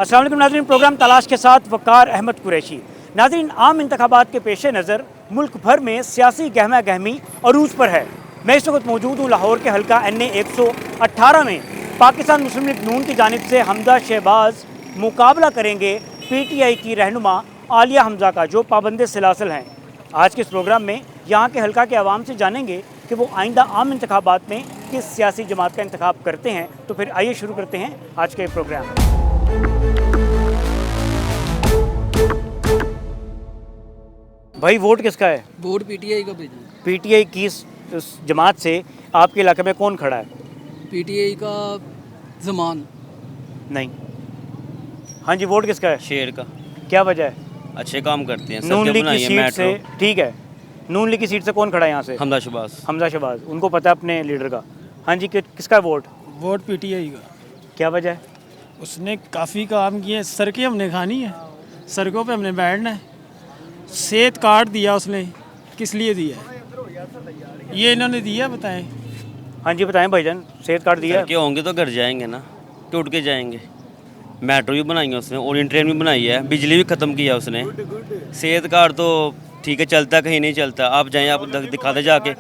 अस्सलाम वालेकुम नाज़रीन, प्रोग्राम तलाश के साथ वक़ार अहमद कुरैशी। नाज़रीन, आम इंतखाबात के पेश नज़र मुल्क भर में सियासी गहमा गहमी अरूज पर है। मैं इस वक्त मौजूद हूँ लाहौर के हल्का NA 118 में। पाकिस्तान मुस्लिम लीग नून की जानिब से हमजा शहबाज मुकाबला करेंगे PTI की रहनुमा आलिया हमजा का, जो पाबंद सिलासिल हैं। आज के इस प्रोग्राम में यहाँ के हल्का के अवाम से जानेंगे कि वो आइंदा आम इंतखाबात में किस सियासी जमात का इंतखाब करते हैं। तो फिर आइए शुरू करते हैं आज के प्रोग्राम। भाई, वोट किसका है? वोट PTI का भेजा। PTI की इस जमात से आपके इलाके में कौन खड़ा है? PTI का जमान। नहीं। हाँ जी, वोट किसका है? शेर का। क्या वजह है? अच्छे काम करते हैं, नून सबके लीग की बनाई है सीट से। मेट्रो। ठीक है, नून लीग की सीट से कौन खड़ा है यहाँ से? हमजा शहबाज। हमजा शहबाज, उनको पता है अपने लीडर का। हाँ जी, किसका वोट? वोट PTI का। क्या वजह है? उसने काफ़ी काम किए। सड़कें हमने खानी है, सड़कों पे हमने बैठना है। सेहत कार्ड दिया उसने, किस लिए दिया है? ये इन्होंने दिया, बताएं। हाँ जी बताएं भाईजान, सेहत कार्ड दिया है? सड़कें होंगे तो घर जाएंगे ना, टूट के जाएंगे। मेट्रो भी बनाई है उसने, ओरिएंट ट्रेन भी बनाई है, बिजली भी ख़त्म किया उसने। सेहत कार्ड तो ठीक है, चलता कहीं नहीं चलता। आप जाएँ, आप दिखा दे जाके,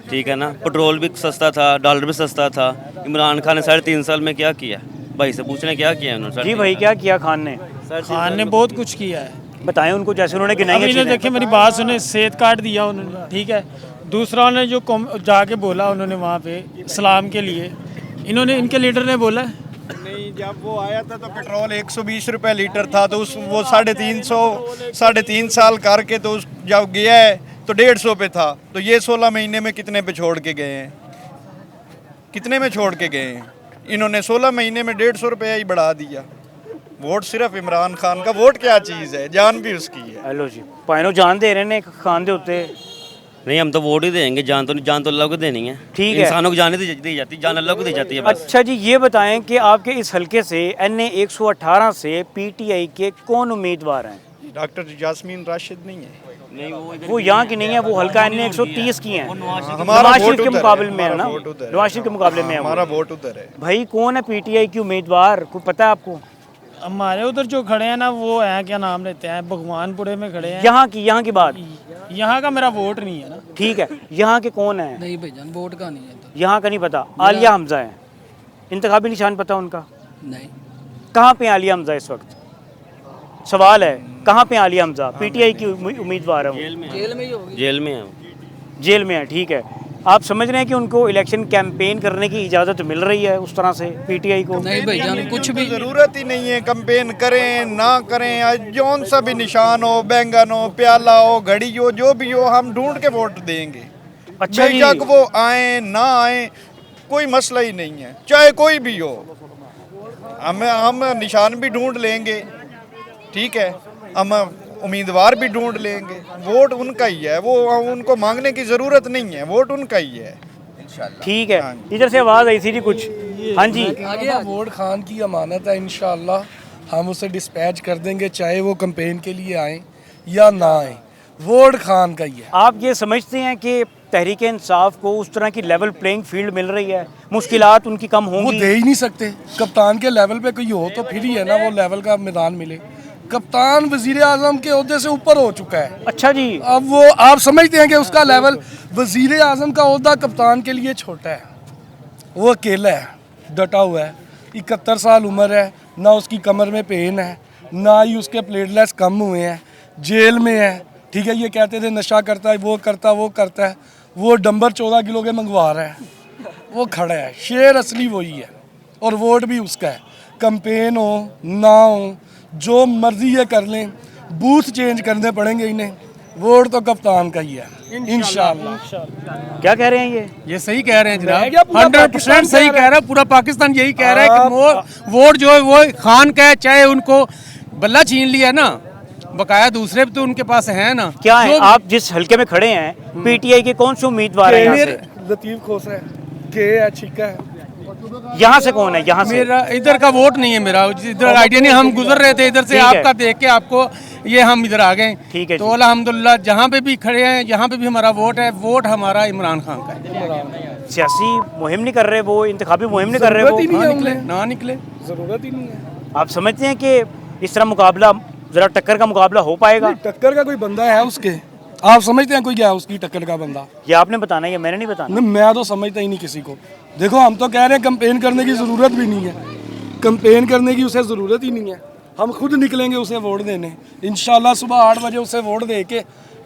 ठीक है ना। पेट्रोल भी सस्ता था, डॉलर भी सस्ता था। इमरान खान ने 3.5 साल में क्या किया? भाई से पूछने क्या किया उन्होंने? जी भाई, क्या किया खान ने? खान ने बहुत कुछ किया है। बताएं उनको, जैसे उन्होंने गिनाई है अभी चीज़ें। देखिए, मेरी बात सुने। सेहत कार्ड दिया उन्होंने, ठीक है। दूसरा उन्होंने जो जाके बोला उन्होंने वहाँ पे सलाम के लिए, इन्होंने, इनके लीडर ने बोला नहीं, जब वो आया था तो पेट्रोल 120 रुपये लीटर था, तो उस वो 3.5 साल करके तो उस जब गया है तो 150 पे था। तो ये 16 महीने में कितने पे छोड़ के गए हैं? कितने में छोड़ के गए हैं? इन्होंने 16 महीने में 150 रुपया ही बढ़ा दिया। वोट सिर्फ इमरान खान का। वोट क्या चीज़ है? जान भी उसकी है। हेलो जी, पाइनो जान दे रहे ने खान दे होते। नहीं, हम तो वोट ही देंगे। जान तो अल्लाह को देनी है। ठीक है। इंसानों को जाने दी जाती, जान अल्लाह को दी जाती है बस। अच्छा जी, ये बताएं कि आपके इस हलके से NA 118 से PTI के कौन उम्मीदवार हैं? डॉक्टर जास्मीन राशिद नहीं है। नहीं, वो यहाँ की नहीं है, वो हल्का NA 130 की हैं। हमारा नवाज वोट शरीफ के उधर है, मुकाबले में है हमारा ना? वोट उधर है। नवाज शरीफ के मुकाबले में है वो। हमारा वोट उधर है। भाई, कौन है PTI की उम्मीदवार, कोई पता है आपको? हमारे उधर जो खड़े हैं ना, वो हैं, क्या नाम लेते हैं, भगवानपुरे में खड़े हैं। यहाँ की बात। यहाँ का मेरा वोट नहीं है ना। ठीक है, यहाँ के कौन है? नहीं भाईजान, वोट का नहीं है तो। यहाँ का नहीं पता। आलिया हमजा है, इंतखाबी निशान पता उनका? नहीं। कहाँ पे आलिया हमजा इस वक्त? सवाल है, कहाँ पे आलिया हमजा? PTI की उम्मीदवार है वो। जेल में ही होगी। जेल में है। जेल में है, ठीक है। आप समझ रहे हैं कि उनको इलेक्शन कैंपेन करने की इजाज़त मिल रही है उस तरह से PTI को? नहीं भाईजान, कुछ भी ज़रूरत ही नहीं है। कैंपेन करें ना करें, आज जौन सा भी निशान हो, बैंगन हो, प्याला हो, घड़ी हो, जो भी हो, हम ढूंढ के वोट देंगे। अच्छा जी। बेशक वो आए ना आए, कोई मसला ही नहीं है, चाहे कोई भी हो। हम निशान भी ढूंढ लेंगे, ठीक है। हम उम्मीदवार भी ढूंढ लेंगे। वोट उनका ही है, वो उनको मांगने की ज़रूरत नहीं है, वोट उनका ही है। ठीक है, इधर से आवाज़ आई थी जी कुछ। हाँ जी। वोट खान की अमानत है, इंशाल्लाह हम उसे डिस्पैच कर देंगे, चाहे वो कैंपेन के लिए आए या ना आए। वोट खान का ही है। आप ये समझते हैं कि तहरीक इंसाफ को उस तरह की लेवल प्लेइंग फील्ड मिल रही है? मुश्किलात उनकी कम वो होंगी? दे ही नहीं सकते। कप्तान के लेवल पे कोई हो तो फिर ही है ना वो लेवल का मैदान मिले। कप्तान वजीर आजम के ओहदे से ऊपर हो चुका है। अच्छा जी। अब वो आप समझते हैं कि उसका लेवल, वजीर आजम का ओहदा कप्तान के लिए छोटा है। वो अकेला है, डटा हुआ है, 71 साल उम्र है, ना उसकी कमर में पेन है, ना ही उसके प्लेटलेट्स कम हुए हैं, जेल में है, ठीक है। ये कहते थे नशा करता है, वो करता है। वो डंबर 14 किलो के मंगवा रहा है, वो खड़ा है। शेर असली वही है, और वोट भी उसका है। कैंपेन हो ना हो, जो मर्जी ये कर लें, बूथ चेंज करने पड़ेंगे इन्हें, वोट तो कप्तान का ही है इंशाल्लाह। क्या कह रहे हैं ये सही कह रहे हैं जनाब, 100% सही कह रहा है। पूरा पाकिस्तान यही कह रहा है कि वोट जो है वो खान का है, चाहे उनको बल्ला छीन लिया ना, बकाया दूसरे भी तो उनके पास है ना। क्या है? आप जिस हल्के में खड़े हैं, PTI के कौन से उम्मीदवार हैं यहाँ से? लतीफ खोसा है, के है, छिका है। यहाँ से कौन है? यहाँ से मेरा इधर का वोट नहीं है, मेरा इधर आइडिया नहीं। हम गुजर रहे थे इधर से, ठीक है। आपका देख के आपको ये हम इधर आ गए। ठीक है तो जी। अल्हम्दुलिल्लाह जहाँ पे भी खड़े हैं, यहाँ पे भी हमारा वोट है। वोट हमारा इमरान खान का है। सियासी मुहिम नहीं कर रहे वो, इंतखाबी मुहिम नहीं कर रहे वो? ना निकले जरूरत ही नहीं है। आप समझते हैं कि इस तरह मुकाबला ज़रा टक्कर का मुकाबला हो पाएगा? टक्कर का कोई बंदा है उसके? आप समझते हैं कोई क्या है उसकी टक्कर का बंदा? ये आपने बताना है, ये मैंने नहीं बताना। नहीं, मैं तो समझता ही नहीं किसी को। देखो हम तो कह रहे हैं कंपेन करने की ज़रूरत भी नहीं है, कंपेन करने की उसे ज़रूरत ही नहीं है। हम खुद निकलेंगे उसे वोट देने, इंशाल्लाह सुबह 8 बजे उसे वोट दे के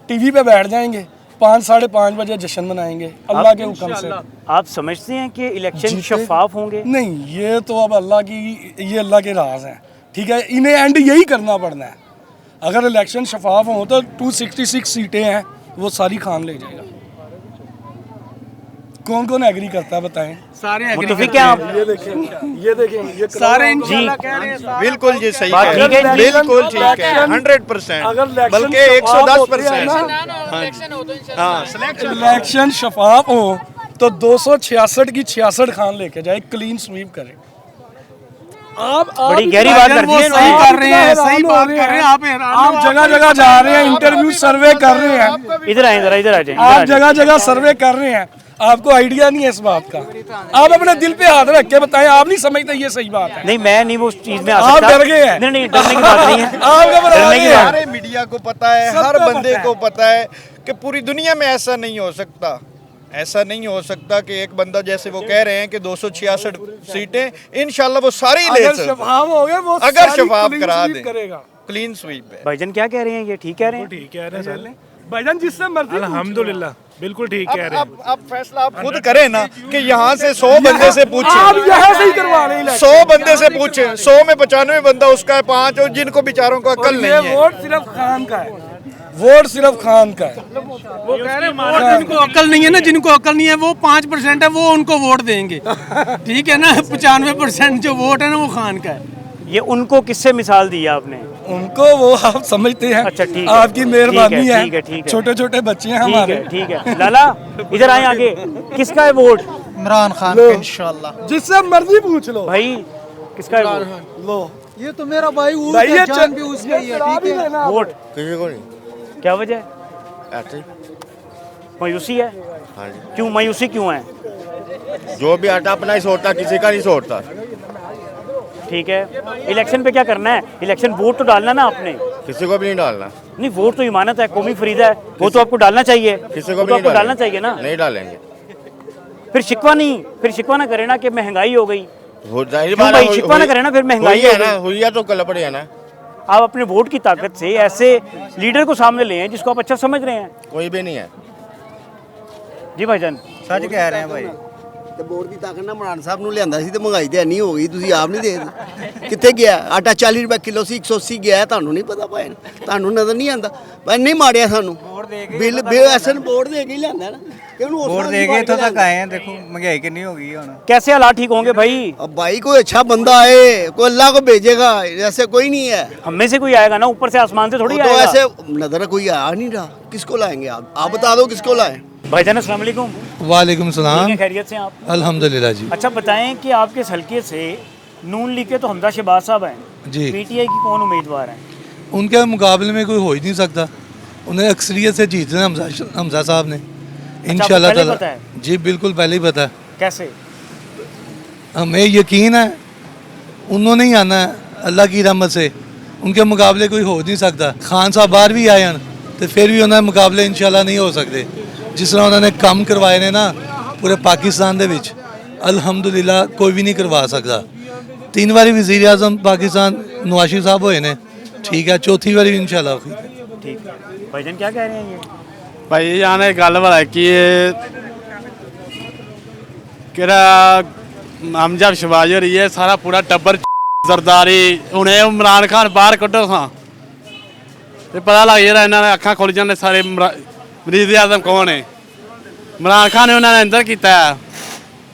टीवी पे बैठ जाएंगे, 5 साढ़े 5 बजे जश्न मनाएंगे अल्लाह के हुक्म से। आप समझते हैं कि इलेक्शन शफाफ होंगे? नहीं, ये तो अब अल्लाह के राज हैं, ठीक है। इन्हें एंड यही करना पड़ना है। अगर इलेक्शन शफाफ हो तो 266 सीटें हैं वो सारी खान ले जाएगा। कौन कौन एग्री करता है बताएं? सारे मुत्तफिक हैं आप? ये देखें ये सारे जी बिल्कुल जी सही बात है, ठीक है जी। बिल्कुल ठीक है, 100%, अगर बल्कि 110%। हाँ, इलेक्शन शफाफ हो तो 266 की 66 खान लेके जाए, क्लीन स्वीप करे। आप बड़ी गहरी बात कर दी है सही इन्होंने। कर रहे हैं, सही बात कर रहे हैं। आप हैरान आप जगह जगह जा रहे हैं, इंटरव्यू सर्वे कर रहे हैं, इधर आए, जरा इधर आ जाए। आप जगह जगह सर्वे कर रहे हैं, आपको आइडिया नहीं है इस बात का। आप अपने दिल पे हाथ रख के बताएं, आप नहीं समझते ये सही बात है? नहीं, मैं नहीं वो चीज में आ आप सकता। डर गए हैं। नहीं नहीं, डरने की बात नहीं है। आप घबरा डरने रहे की हैं। बात सारे मीडिया को पता है, सबको हर पता बंदे है। को पता है कि पूरी दुनिया में ऐसा नहीं हो सकता। ऐसा नहीं हो सकता कि एक बंदा, जैसे वो कह रहे हैं कि 266 सीटें इंशाल्लाह वो सारी ले अगर सकता, शफाफ हो गए वो अगर सारी शफाफ clean करा sweep दे। करेगा। क्लीन स्वीप है। भाईजान क्या कह रहे हैं? ये ठीक कह रहे हैं? ठीक कह रहे हैं भाईजान, जिससे मर्जी अल्हम्दुलिल्लाह बिल्कुल ठीक कह रहे हैं। अब फैसला आप खुद करें ना कि यहाँ से 100 बंदे से आप पूछे, यहाँ से ही करवा रहे हैं 100 बंदे से पूछे, 100 में 95 बंदा उसका है, 5 और जिनको बेचारों को अकल ये नहीं है। वोट सिर्फ खान का है, वोट सिर्फ खान का है। वो कह रहे हैं जिनको अकल नहीं है ना, जिनको अकल नहीं है वो 5% है, वो उनको वोट देंगे। ठीक है ना, 95% जो वोट है ना वो खान का है। ये उनको किससे मिसाल दी है आपने? उनको वो आप समझते हैं। अच्छा, ठीक है। आपकी मेहरबानी ठीक है, ठीक है, ठीक है। छोटे छोटे बच्चे हैं ठीक हमारे। है, ठीक है। लाला इधर आए आगे। किसका है वोट? इमरान खान लो। का इंशाल्लाह। जिससे मर्जी पूछ लो भाई किसका है वोट? लो ये तो मेरा भाई भाई, ये जान भी उसका ही है, ठीक है। वोट किसी को नहीं, क्या वजह है? ऐसे ही। मायूसी है? हाँ जी, क्यों मायूसी क्यों है? जो भी आटा अपना ही सोचता, किसी का नहीं सोचता। ठीक है, इलेक्शन पे क्या करना है? इलेक्शन वोट तो डालना ना आपने। किसी को भी नहीं डालना, नहीं, वोट तो इमानत है, कौमी फरीदा है, वो तो आपको डालना चाहिए। किसी वो को भी तो नहीं आपको डालना चाहिए ना। नहीं डालेंगे। फिर शिकवा ना करे ना कि महंगाई हो गई। हो जाहिर क्यों बात भाई, है, शिकवा ना करे ना, फिर महंगाई हुई हो है ना, गई। हुई है तो कल पड़े है ना। आप अपने वोट की ताकत से ऐसे लीडर को सामने ले हैं जिसको आप अच्छा समझ रहे हैं। कोई भी नहीं है। जी भाईजान, सच कह रहे हैं भाई। ਤੇ ਵੋਟ ਦੀ ਤਾਕਤ ਨਾਲ ਮਰਾਨ ਸਾਹਿਬ ਨੂੰ ਲਿਆਂਦਾ ਸੀ ਤੇ ਮਹਿੰਗਾਈ ਤੇ ਨਹੀਂ ਹੋ ਗਈ। ਤੁਸੀਂ ਆਪ ਨਹੀਂ ਦੇਖਦੇ ਕਿੱਥੇ ਗਿਆ ਆਟਾ 40 ਰੁਪਏ ਕਿਲੋ ਸੀ 180 ਗਿਆ। ਤੁਹਾਨੂੰ ਨਹੀਂ ਪਤਾ ਭਾਈ, ਤੁਹਾਨੂੰ ਨਜ਼ਰ ਨਹੀਂ ਆਂਦਾ ਭਾਈ। ਨਹੀਂ ਮਾਰਿਆ ਸਾਨੂੰ ਬਿੱਲ ਐਸਨ ਵੋਟ ਦੇ ਕੇ ਹੀ ਲਿਆਂਦਾ ਨਾ ਕਿ ਉਹਨੂੰ वोट दे के इतों तक आए हैं, देखो महंगाई कितनी हो गई है हुन। कैसे हालात ठीक होंगे भाई? अब भाई कोई अच्छा बंदा आए, कोई अल्लाह को भेजेगा, ऐसे कोई नहीं है। हम में से कोई आएगा ना, ऊपर से आसमान से थोड़ी वो तो आएगा। ऐसे नजर कोई आ नहीं रहा। किसको लाएंगे आप बता दो किसको लाएं। भाईजान अस्सलाम वालेकुम। वालेकुम सलाम। ठीक है, खैरियत से हैं आप? अल्हम्दुलिल्लाह जी। अच्छा बताएं कि आपके इस हल्के से नून लीग के तो हमजा शहबाज साहब हैं जी। पीटीआई की कौन उम्मीदवार हैं? उनके मुकाबले में कोई हो ही नहीं सकता। उन्हें अक्सरियत से जीतना हमजा साहब ने इंशाल्लाह पहले ताला। पता है? जी बिल्कुल पहले ही पता है। कैसे? हमें यकीन है उन्होंने ही आना है अल्लाह की रहमत से। उनके मुकाबले कोई हो नहीं सकता। खान साहब बाहर भी आए हैं तो फिर भी उन्होंने मुकाबले इंशाल्लाह नहीं हो सकते। जिस तरह उन्होंने काम करवाए ने ना पूरे पाकिस्तान दे विच, अल्हम्दुलिल्लाह कोई भी नहीं करवा सकता। 3 बारी वज़ीर आज़म पाकिस्तान नवाज साहब हुए ने, ठीक है, 4थी बारी इंशाल्लाह होगी। ठीक है, भाईजान क्या कह रहे हैं ये? भाई जाने गल वाला कि हमजा शहबाज हो रही है, सारा पूरा टब्बर सरदारी। हुणे इमरान खान बाहर कड्डो था ते पता लग जाना, इन्होंने अखा खुल जाने सारे वज़ीर आज़म कौन है। इमरान खान ने उन्होंने अंदर किया,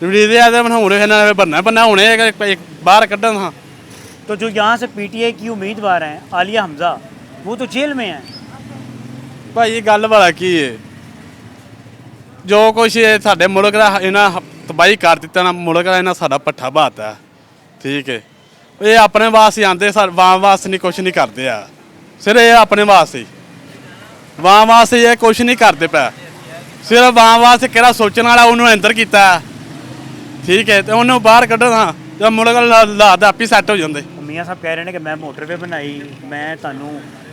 वज़ीर आज़म हूँ इन्होंने बनना हुणे बाहर कड्डो था। तो जो यहाँ से पीटीआई की उम्मीदवार हैं आलिया हमजा, वो तो जेल में हैं। भाई गल वाला की है, जो कुछ साडे मुल्क का इन्हें तबाही कर दिता ना, मुल्क का इन्हें साडा पट्ठा बहाता। ठीक है, ये अपने वास्ते आते, वाम वास्ते नहीं कुछ नहीं करते आ। सिर्फ ये अपने वास्ते, वाम वास्ते ये कुछ नहीं करते पे। सिर्फ वाम वास्ते केड़ा सोचने वाला उन्होंने अंदर किया। ठीक है, तो उन्होंने बाहर कड्डो था, जब मुल्क हालात आप ही सैट हो जाते। ਮੀਆਂ ਸਾਹਿਬ ਕਹਿ ਰਹੇ ਨੇ ਕਿ ਮੈਂ ਮੋਟਰਵੇ ਬਣਾਈ ਮੈਂ ਤੁਹਾਨੂੰ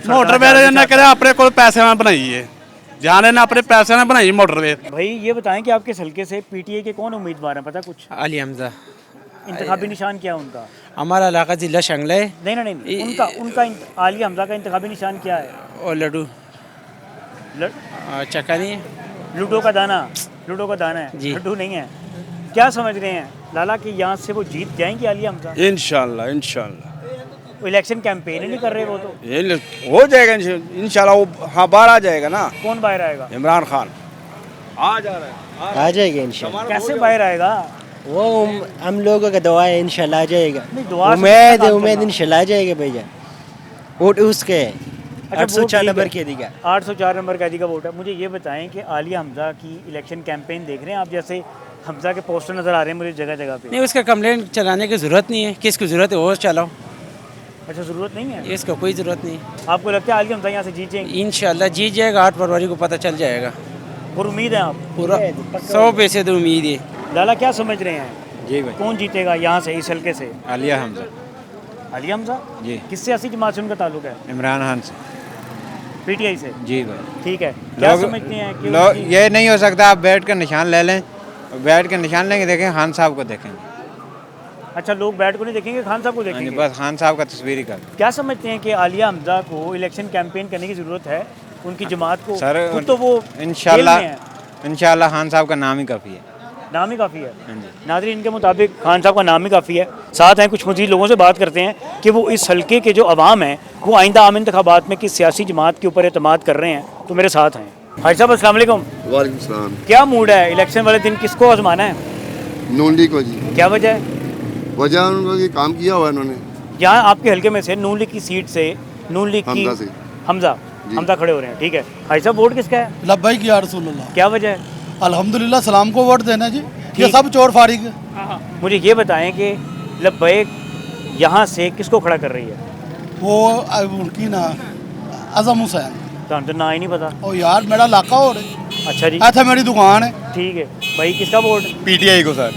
ਮੋਟਰਵੇ ਨੇ ਕਰਿਆ ਆਪਣੇ ਕੋਲ ਪੈਸੇ ਨਾਲ ਬਣਾਈ ਏ ਜਾने ने अपने पैसे ने बनाई मोटरवे। भाई ये बताएं कि आपके इस हल्के से पीटीआई के कौन उम्मीदवार हैं, पता कुछ? अली हमजा। इंतखाबी निशान क्या है उनका? हमारा इलाका जिला शंगला है। नहीं उनका उनका आलिया हमजा का इंतखाबी निशान क्या है? और लड्डू चक्का नहीं है, लूडो का दाना है जी। लड्डू नहीं है। क्या समझ रहे हैं लाला कि यहाँ से वो जीत जाएंगे आलिया हमजा? इंशाल्लाह वो इलेक्शन कैंपेन ही नहीं कर रहे वो तो। ये हो जाएगा इंशाल्लाह। वो हाँ बाहर आ जाएगा ना। कौन बाहर आएगा? इमरान खान आ जा रहा है। आ जाएगा इंशाल्लाह। कैसे बाहर आएगा? वो हम लोगों का दुआ है इंशाल्लाह आ जाएगा। नहीं, दुआ से उम्मीद कितना काम उम्मीद करना? इंशाल्लाह आ जाएगा भैया। वोट उसके है अच्छा, 804 नंबर के दिया। 804 नंबर का अधिका वोट है। मुझे ये बताएं कि आलिया हमजा की इलेक्शन कैंपेन देख रहे हैं आप? जैसे हमजा के पोस्टर नज़र आ रहे हैं मुझे जगह जगह पे। नहीं उसका कंप्लेंट चलाने की ज़रूरत नहीं है, किसको ज़रूरत है वो चलाओ, अच्छा ज़रूरत नहीं है? इसका कोई ज़रूरत नहीं है। आपको लगता है आलिया हमजा यहाँ से जीत जाएंगे? इंशाल्लाह जीत जाएगा, 8 फरवरी को पता चल जाएगा। और उम्मीद है आप? पूरा 100% उम्मीद है। लाला क्या समझ रहे हैं जी भाई। कौन जीतेगा यहाँ से इस हल्के से? आलिया हमजा आलिया हमजा जी। किस सियासी जमात से उनका ताल्लुक है? इमरान खान से। पीटीआई से? जी भाई। ठीक है। क्या समझते हैं कि उनकी- ये नहीं हो सकता आप बैठ कर निशान ले लें, बैठ कर निशान लेंगे, देखें खान साहब को देखेंगे। अच्छा लोग बैठ को नहीं देखेंगे, खान साहब को देखेंगे? बस खान साहब का तस्वीर ही कर। क्या समझते हैं कि आलिया हमजा को इलेक्शन कैंपेन करने की ज़रूरत है उनकी जमात को? सर खुद तो वो इंशाल्लाह जेल में है। इंशाल्लाह खान साहब का नाम ही काफ़ी है। नाम ही काफ़ी है। हाँ जी। नाज़रीन इनके मुताबिक खान साहब का नाम ही काफ़ी है। साथ हैं कुछ मज़ीद लोगों से बात करते हैं कि वो इस हल्के के जो अवाम हैं वो आइंदा आम इंतखाबात में किस सियासी जमात के ऊपर एतमाद कर रहे हैं, तो मेरे साथ हैं। भाई साहब अस्सलाम वालेकुम। वालेकुम सलाम। क्या मूड है इलेक्शन वाले दिन, किसको आजमाना है? नून लीग को जी। क्या वजह है? वजह उन्होंने ये काम किया हुआ इन्होंने। यहाँ आपके हल्के में से नून लीग की सीट से नून लीग की हमजा से। हमजा खड़े हो रहे हैं, ठीक है। भाई साहब वोट किसका है? लब्बैक या रसूलुल्लाह। क्या वजह है? अल्हम्दुलिल्लाह सलाम को वोट देना जी। ये ठीक। सब चोर फारिग। मुझे ये बताएं कि लब्बैक यहाँ से किसको खड़ा कर रही है? वो उनकी ना अजम हुसैन। तो ना ही नहीं पता। ओ यार मेरा इलाका हो रहा अच्छा जी, है, ऐसा मेरी दुकान है। ठीक है। भाई किसका वोट? पीटीआई को सर,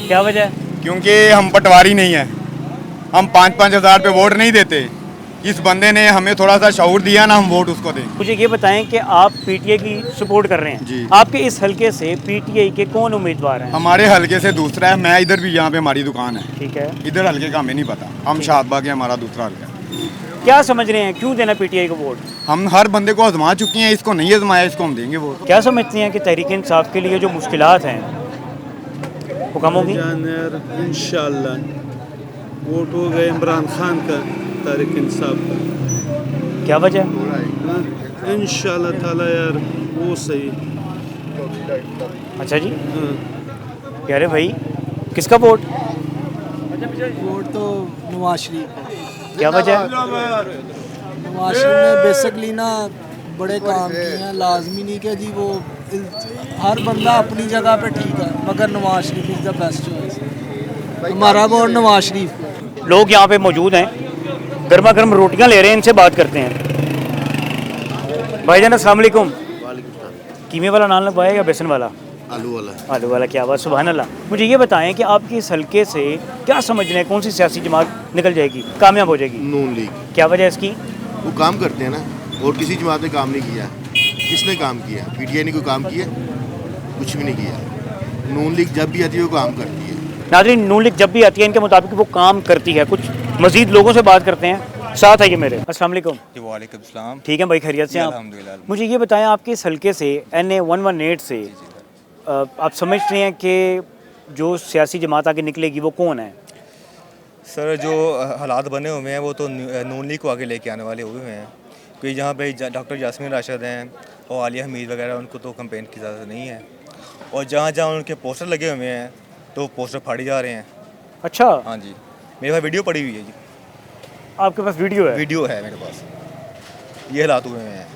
क्या वजह है? क्योंकि हम पटवारी नहीं है, हम 5-5 हज़ार पे वोट नहीं देते। इस बंदे ने हमें थोड़ा सा शऊर दिया ना, हम वोट उसको दें। मुझे ये बताएं कि आप पीटीआई की सपोर्ट कर रहे हैं जी। आपके इस हल्के से पीटीआई के कौन उम्मीदवार हैं? हमारे हल्के से दूसरा है, मैं इधर भी यहाँ पे हमारी दुकान है, ठीक है। इधर हल्के का हमें नहीं पता। हम शाहबाग है, हमारा दूसरा हल्का। क्या समझ रहे हैं क्यों देना पीटीआई को वोट? हम हर बंदे को आजमा चुके हैं, इसको नहीं आजमाया, इसको हम देंगे वोट। क्या समझते हैं कि तहरीक इंसाफ के लिए जो मुश्किलात हैं वो कम होगी? इंशाल्लाह वोट हो गए इमरान खान का, तारिक इंसाफ का। क्या वजह है? इंशाल्लाह ताला यार वो सही। अच्छा जी, प्यारे भाई किसका वोट? वोट तो नवाज शरीफ। क्या वजह है? नवाज शरीफ ने बेसिकली ना बड़े काम किए हैं। लाजमी नहीं कि जी वो हर बंदा अपनी जगह पे ठीक है, मगर Nawaz Sharif is the best choice. हमारा वोट नवाज शरीफ। लोग यहाँ पे मौजूद हैं, गर्मा गर्म रोटियाँ ले रहे हैं, इनसे बात करते हैं। भाईजान अस्सलाम वालेकुम। कीमे वाला नान लगवाया या बेसन वाला? आलू वाला। आलू वाला। क्या बात, सुभान अल्लाह। मुझे ये बताएं कि आपके इस हल्के से क्या समझ रहे हैं, कौन सी सियासी जमात निकल जाएगी, कामयाब हो जाएगी? नून लीग। क्या वजह है इसकी? वो काम करते हैं ना, और किसी जमात ने काम नहीं किया। किसने काम किया? पीटीआई ने कोई काम किया? कुछ भी नहीं किया। नून लीग जब भी आती है वो काम करती है। नाज़रीन नून लीग जब भी आती है इनके मुताबिक वो काम करती है। कुछ मजीद लोगों से बात करते हैं, साथ है ये मेरे। अस्सलाम वालेकुम। वालेकुम सलाम। ठीक है भाई, खैरियत से आप? अल्हम्दुलिल्लाह। मुझे ये बताएं आपके इस हल्के से NA 118 से आप समझ रहे हैं कि जो सियासी जमात आगे निकलेगी वो कौन है? सर जो हालात बने हुए हैं वो तो नून लीग को आगे लेके आने वाले हुए हैं, क्योंकि जहाँ पे डॉक्टर यास्मीन राशिद हैं और आलिया हमीद वगैरह, उनको तो कंपेन की ज़रूरत नहीं है। और जहाँ जहाँ उनके पोस्टर लगे हुए हैं तो पोस्टर फाड़े जा रहे हैं। अच्छा, हाँ जी, मेरे पास वीडियो पड़ी हुई है जी। आपके पास वीडियो है? वीडियो है मेरे पास, ये हालात हुए हैं।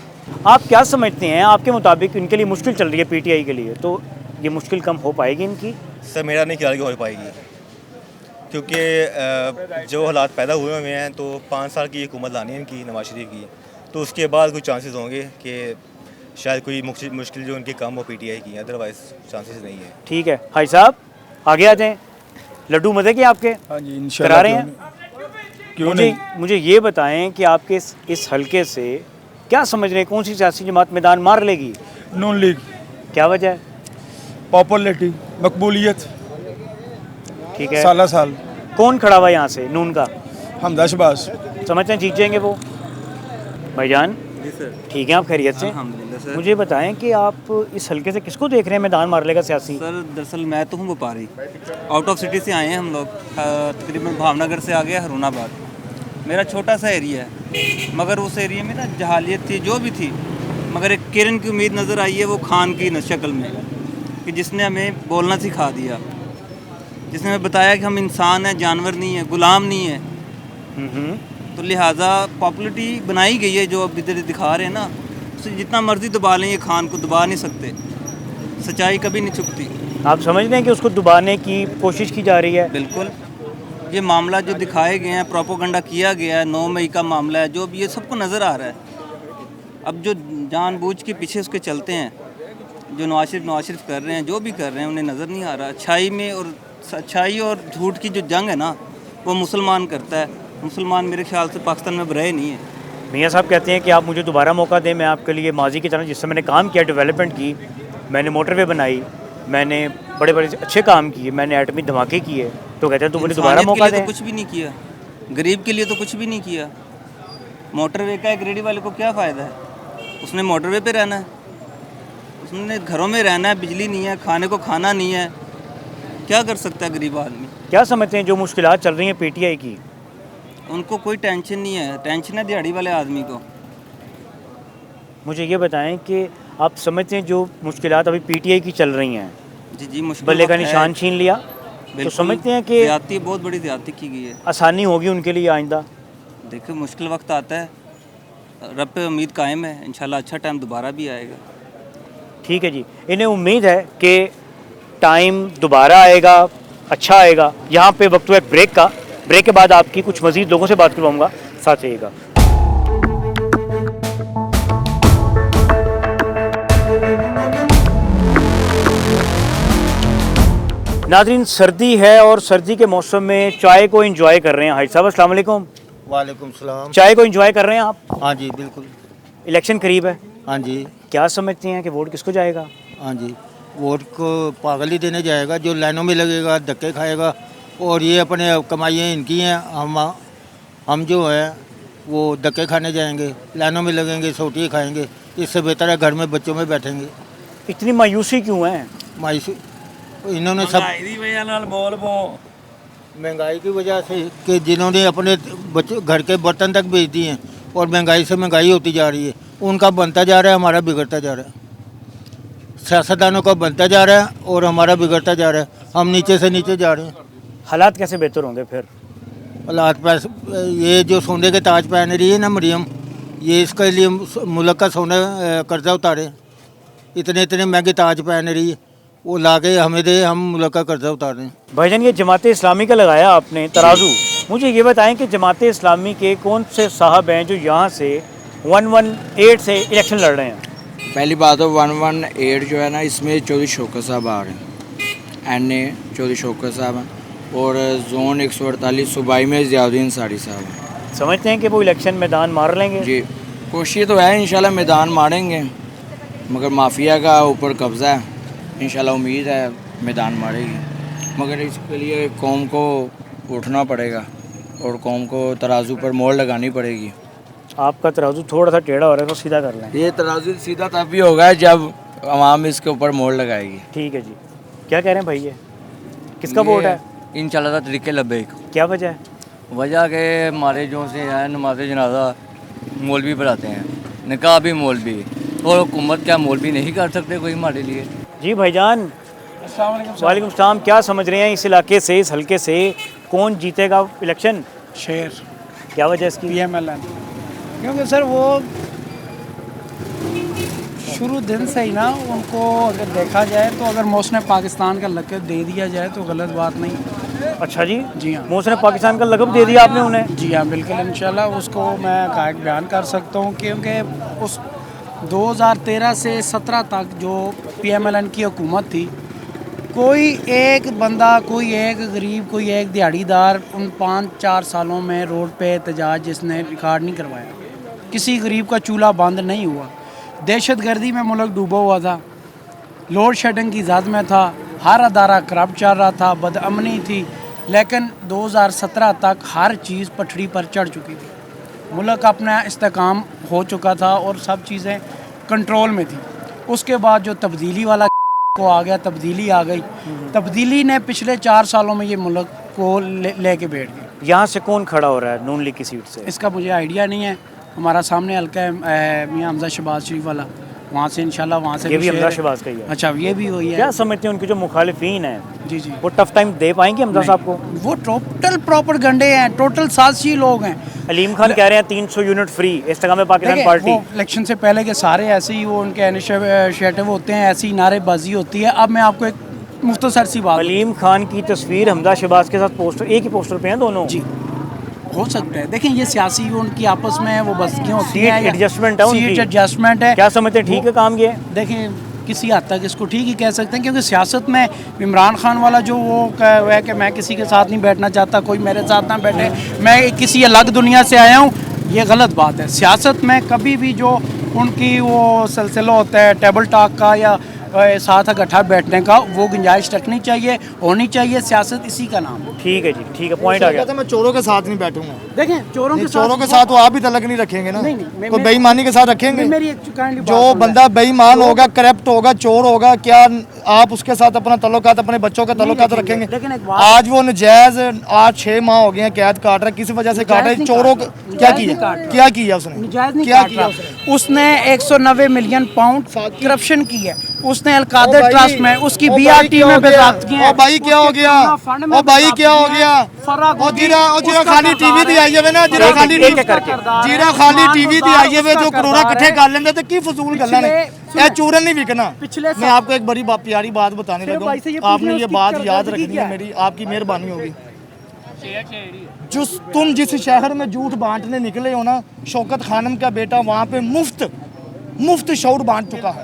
आप क्या समझते हैं, आपके मुताबिक इनके लिए मुश्किल चल रही है पीटीआई के लिए, तो ये मुश्किल कम हो पाएगी इनकी? सर मेरा नहीं ख्याल कि हो पाएगी, क्योंकि जो हालात पैदा हुए हुए हैं तो 5 साल की हुकूमत लानी है इनकी, नवाज शरीफ की, तो उसके बाद कुछ चांसेस होंगे कि शायद कोई मुश्किल जो उनकी कम हो पीटीआई की, अदरवाइज चांसेस नहीं है। ठीक है भाई साहब, आगे आ जाएं। लड्डू मजे के आपके? हाँ जी करा रहे हैं? मुझे ये बताएं कि आपके इस हलके से क्या समझ रहे हैं, कौन सी सियासी जमात मैदान मार लेगी? नून लीग। क्या वजह है? पॉपुलरिटी, मकबूलियत। ठीक है, साला साल। कौन खड़ा हुआ यहाँ से नून का? हमदा शहबाज। समझते हैं जीत जाएंगे वो? भाईजान जी सर, ठीक है, आप खैरियत से? अल्हम्दुलिल्लाह सर। मुझे बताएं कि आप इस हलके से किसको देख रहे हैं मैदान मार लेगा सियासी? सर दरअसल मैं तो हूँ व्यापारी, आउट ऑफ सिटी से आए हैं हम लोग, तकरीबन भावनगर से आ गया हरुणाबाद। मेरा छोटा सा एरिया है, मगर उस एरिया में ना जहालियत थी जो भी थी, मगर एक किरण की उम्मीद नज़र आई है वो खान की शक्ल में, कि जिसने हमें बोलना सिखा दिया, जिसने हमें बताया कि हम इंसान हैं, जानवर नहीं है, गुलाम नहीं है। तो लिहाजा पॉपुलरिटी बनाई गई है जो अब इधर दिखा रहे हैं ना, उसे जितना मर्जी दबा लें, ये खान को दबा नहीं सकते, सच्चाई कभी नहीं छुपती। आप समझ रहे हैं कि उसको दबाने की कोशिश की जा रही है? बिल्कुल, ये मामला जो दिखाए गए हैं, प्रोपोगंडा किया गया है, 9 मई का मामला है, जो भी ये सबको नज़र आ रहा है। अब जो जानबूझ के पीछे उसके चलते हैं, जो नवाज शरीफ कर रहे हैं, जो भी कर रहे हैं, उन्हें नज़र नहीं आ रहा। अच्छाई और झूठ की जो जंग है ना, वो मुसलमान करता है। मुसलमान मेरे ख्याल से पाकिस्तान में रहे नहीं है। मियाँ साहब कहते हैं कि आप मुझे दोबारा मौका दें, मैं आपके लिए माजी की तरह जिससे मैंने काम किया, डेवलपमेंट की, मैंने मोटरवे बनाई, मैंने बड़े बड़े अच्छे काम किए, मैंने एटमी धमाके किए, तो कहते हैं तो मुझे दोबारा मौका दें। तो कुछ भी नहीं किया, गरीब के लिए तो कुछ भी नहीं किया। मोटरवे का एक रेडी वाले को क्या फ़ायदा है? उसने मोटरवे पे रहना है, उसने घरों में रहना है, बिजली नहीं है, खाने को खाना नहीं है, क्या कर सकता है गरीब आदमी? क्या समझते हैं जो मुश्किलात चल रही हैं पीटीआई की? उनको कोई टेंशन नहीं है, टेंशन है दिहाड़ी वाले आदमी को। मुझे ये बताएं कि आप समझते हैं जो मुश्किलात अभी पीटीआई की चल रही हैं, जी मुश्किल बल्ले का वक्त है। निशान छीन लिया, तो समझते हैं कि ज़्यादती, बहुत बड़ी ज़्यादती की गई है, आसानी होगी उनके लिए आइंदा? देखिए मुश्किल वक्त आता है, रब पे उम्मीद कायम है, इंशाल्लाह अच्छा टाइम दोबारा भी आएगा। ठीक है जी, इन्हें उम्मीद है कि टाइम दोबारा आएगा, अच्छा आएगा। यहाँ पे वक्त हुआ एक ब्रेक का, ब्रेक के बाद आपकी कुछ मज़ीद लोगों से बात करवाऊँगा, साथ रहिएगा। नाज़रीन, सर्दी है और सर्दी के मौसम में चाय को एंजॉय कर रहे हैं। हाजी साहब अस्सलाम वालेकुम। वालेकुम सलाम। चाय को एंजॉय कर रहे हैं आप? हाँ जी बिल्कुल। इलेक्शन करीब है। हाँ जी। क्या समझते हैं कि वोट किसको जाएगा? हाँ जी, वोट को पागल ही देने जाएगा, जो लाइनों में लगेगा, धक्के खाएगा, और ये अपने कमाइयाँ इनकी हैं, हम जो है वो धक्के खाने जाएंगे, लाइनों में लगेंगे, सोटी खाएंगे। इससे बेहतर है घर में बच्चों में बैठेंगे। इतनी मायूसी क्यों है? मायूसी इन्होंने सब महंगाई की वजह से, कि जिन्होंने अपने बच्चों घर के बर्तन तक बेच दिए हैं, और महंगाई से महंगाई होती जा रही है। उनका बनता जा रहा है, हमारा बिगड़ता जा रहा है। सियासतदानों का बनता जा रहा है और हमारा बिगड़ता जा रहा है। हम नीचे से नीचे जा रहे हैं। हालात कैसे बेहतर होंगे फिर? हालात ये जो सोने के ताज पहन रही है ना मरियम, ये इसके लिए मुल्क का सोना कर्जा उतारे। इतने इतने महंगे ताज पहन रही है, वो ला के हमें दे, हम मुल्क का कर्जा उतार रहे हैं। भाईजान, ये जमात इस्लामी का लगाया आपने तराजू, मुझे ये बताएं कि जमात इस्लामी के कौन से साहब हैं जो यहाँ से 118 से इलेक्शन लड़ रहे हैं? पहली बात तो 118 जो है ना, इसमें चौधरी शौकत साहब आ रहे हैं, NA चौधरी शौकत साहब हैं, और जोन 148 सूबाई में ज़ियाउद्दीन सारी साहब हैं। समझते हैं कि वो इलेक्शन मैदान मार लेंगे? जी, कोशिश तो है, इंशाल्लाह मैदान मारेंगे, मगर माफिया का ऊपर कब्ज़ा है, इंशाल्लाह उम्मीद है मैदान मारेगी, मगर इसके लिए कौम को उठना पड़ेगा और कौम को तराजू पर मोड़ लगानी पड़ेगी। आपका तराजू थोड़ा सा टेढ़ा हो रहा है, तो सीधा कर लें। ये तराजू सीधा तब भी होगा जब आवाम इसके ऊपर मोड़ लगाएगी। ठीक है जी। क्या कह रहे हैं भाई, ये किसका वोट है? इंशाल्लाह तरीके लब्बैक। क्या वजह है? वजह के हमारे जो से है नमाज जनाजा मौलवी पढ़ाते हैं, निकाह भी मौलवी, और हुकूमत क्या मौलवी नहीं कर सकते कोई हमारे लिए? जी भाईजान, वालेकुम सलाम। क्या समझ रहे हैं इस इलाके से, इस हलके से कौन जीतेगा इलेक्शन? शेर। क्या वजह इसकी? PMLN, क्योंकि सर वो शुरू दिन से ही ना, उनको अगर देखा जाए तो अगर मौसम पाकिस्तान का लक़ब दे दिया जाए तो गलत बात नहीं। अच्छा जी। जी हाँ, मौसम पाकिस्तान का लक़ब दे दिया आपने उन्हें? जी हाँ बिल्कुल, इंशाल्लाह उसको मैं कायद बयान कर सकता हूँ, क्योंकि उस 2013 से 17 तक जो PMLN की हुकूमत थी, कोई एक बंदा, कोई एक गरीब, कोई एक दिहाड़ीदार उन 5-4 सालों में रोड पे एहतजाज जिसने रिकॉर्ड नहीं करवाया। किसी गरीब का चूल्हा बंद नहीं हुआ। दहशतगर्दी में मुल्क डूबा हुआ था, लोड शेडिंग की जद में था, हर अदारा करप्ट चल रहा था, बदअमनी थी, लेकिन 2017 तक हर चीज़ पटड़ी पर चढ़ चुकी थी। मुल्क अपना इस्तेकाम हो चुका था और सब चीज़ें कंट्रोल में थी। उसके बाद जो तब्दीली वाला को आ गया, तब्दीली आ गई। तब्दीली ने पिछले 4 सालों में ये मुल्क को लेके बैठ गई। यहाँ से कौन खड़ा हो रहा है नून लीग की सीट से? इसका मुझे आइडिया नहीं है। हमारा सामने हल्का है मियाँ हमजा शहबाज शरीफ वाला, वहाँ से इंशाल्लाह वहाँ से ये भी हमजा शहबाज का ही है। अच्छा, ये भी वही है। क्या समझते हैं उनके जो मुखालिफिन हैं जी जी वो टफ टाइम दे पाएंगे हमजा साहब को? वो टोटल प्रॉपर गंडे हैं, टोटल साजिशी लोग हैं। अलीम खान कह रहे हैं 300 यूनिट फ्री, इस्तेकाम पाकिस्तान पार्टी। वो इलेक्शन से पहले के सारे ऐसे ही वो उनके इनिशिएटिव होते हैं, ऐसी नारेबाजी होती है। अब मैं आपको एक मुख्तसर सी बात, अलीम खान की तस्वीर हमजा शहबाज के साथ पोस्टर, एक ही पोस्टर पे हैं दोनों। जी हो सकता है। देखें ये सियासी उनकी आपस में वो बस्तियाँ होती हैं, सीट एडजस्टमेंट है उनकी। सीट एडजस्टमेंट है। क्या समझते हैं ठीक है काम ये? देखें किसी हद तक इसको ठीक ही कह सकते हैं, क्योंकि सियासत में इमरान खान वाला जो वो है कि मैं किसी के साथ नहीं बैठना चाहता, कोई मेरे साथ ना बैठे, मैं किसी अलग दुनिया से आया हूँ, ये गलत बात है। सियासत में कभी भी जो उनकी वो सिलसिला होता है टेबल टॉक का या साथ इकट्ठा बैठने का, वो गुंजाइश रखनी चाहिए, होनी चाहिए। सियासत इसी का नाम है। ठीक है जी, ठीक है, पॉइंट आ गया। मैं चोरों के साथ नहीं बैठूंगा। देखें चोरों के साथ तो आप भी तलक नहीं रखेंगे ना, तो बेईमानी के साथ रखेंगे। मेरी जो बंदा बेईमान होगा, करप्ट होगा, चोर होगा, क्या आप उसके साथ अपना तल्लुकात, अपने बच्चों का तल्लुकात रखेंगे? आज वो नजायज 8-6 माह हो गए हैं कैद काट रहा है, किस वजह से काट रहा है? चोरों को क्या किया उसने? क्या किया उसने 190 मिलियन पाउंड करप्शन की है। उसने अलकादर ट्रस्ट में उसकी बीआरटी में बेजात की है। ओ भाई क्या हो गया? ओ भाई क्या हो गया? ओ जीरा खाली टीवी दी आई है ना, जीरा खाली टीवी दी आई है जो करोड़ा इकट्ठे कर लेंगे तो की फजूल गल्लां ने। ये चूरन नहीं बिकना। मैं आपको एक बड़ी प्यारी बात बताने लगा, आपने ये बात याद रखनी है, मेरी आपकी मेहरबानी होगी। तुम जिस शहर में झूठ बांटने निकले हो ना, शौकत खानम का बेटा वहाँ पे मुफ्त शौर बांट चुका है,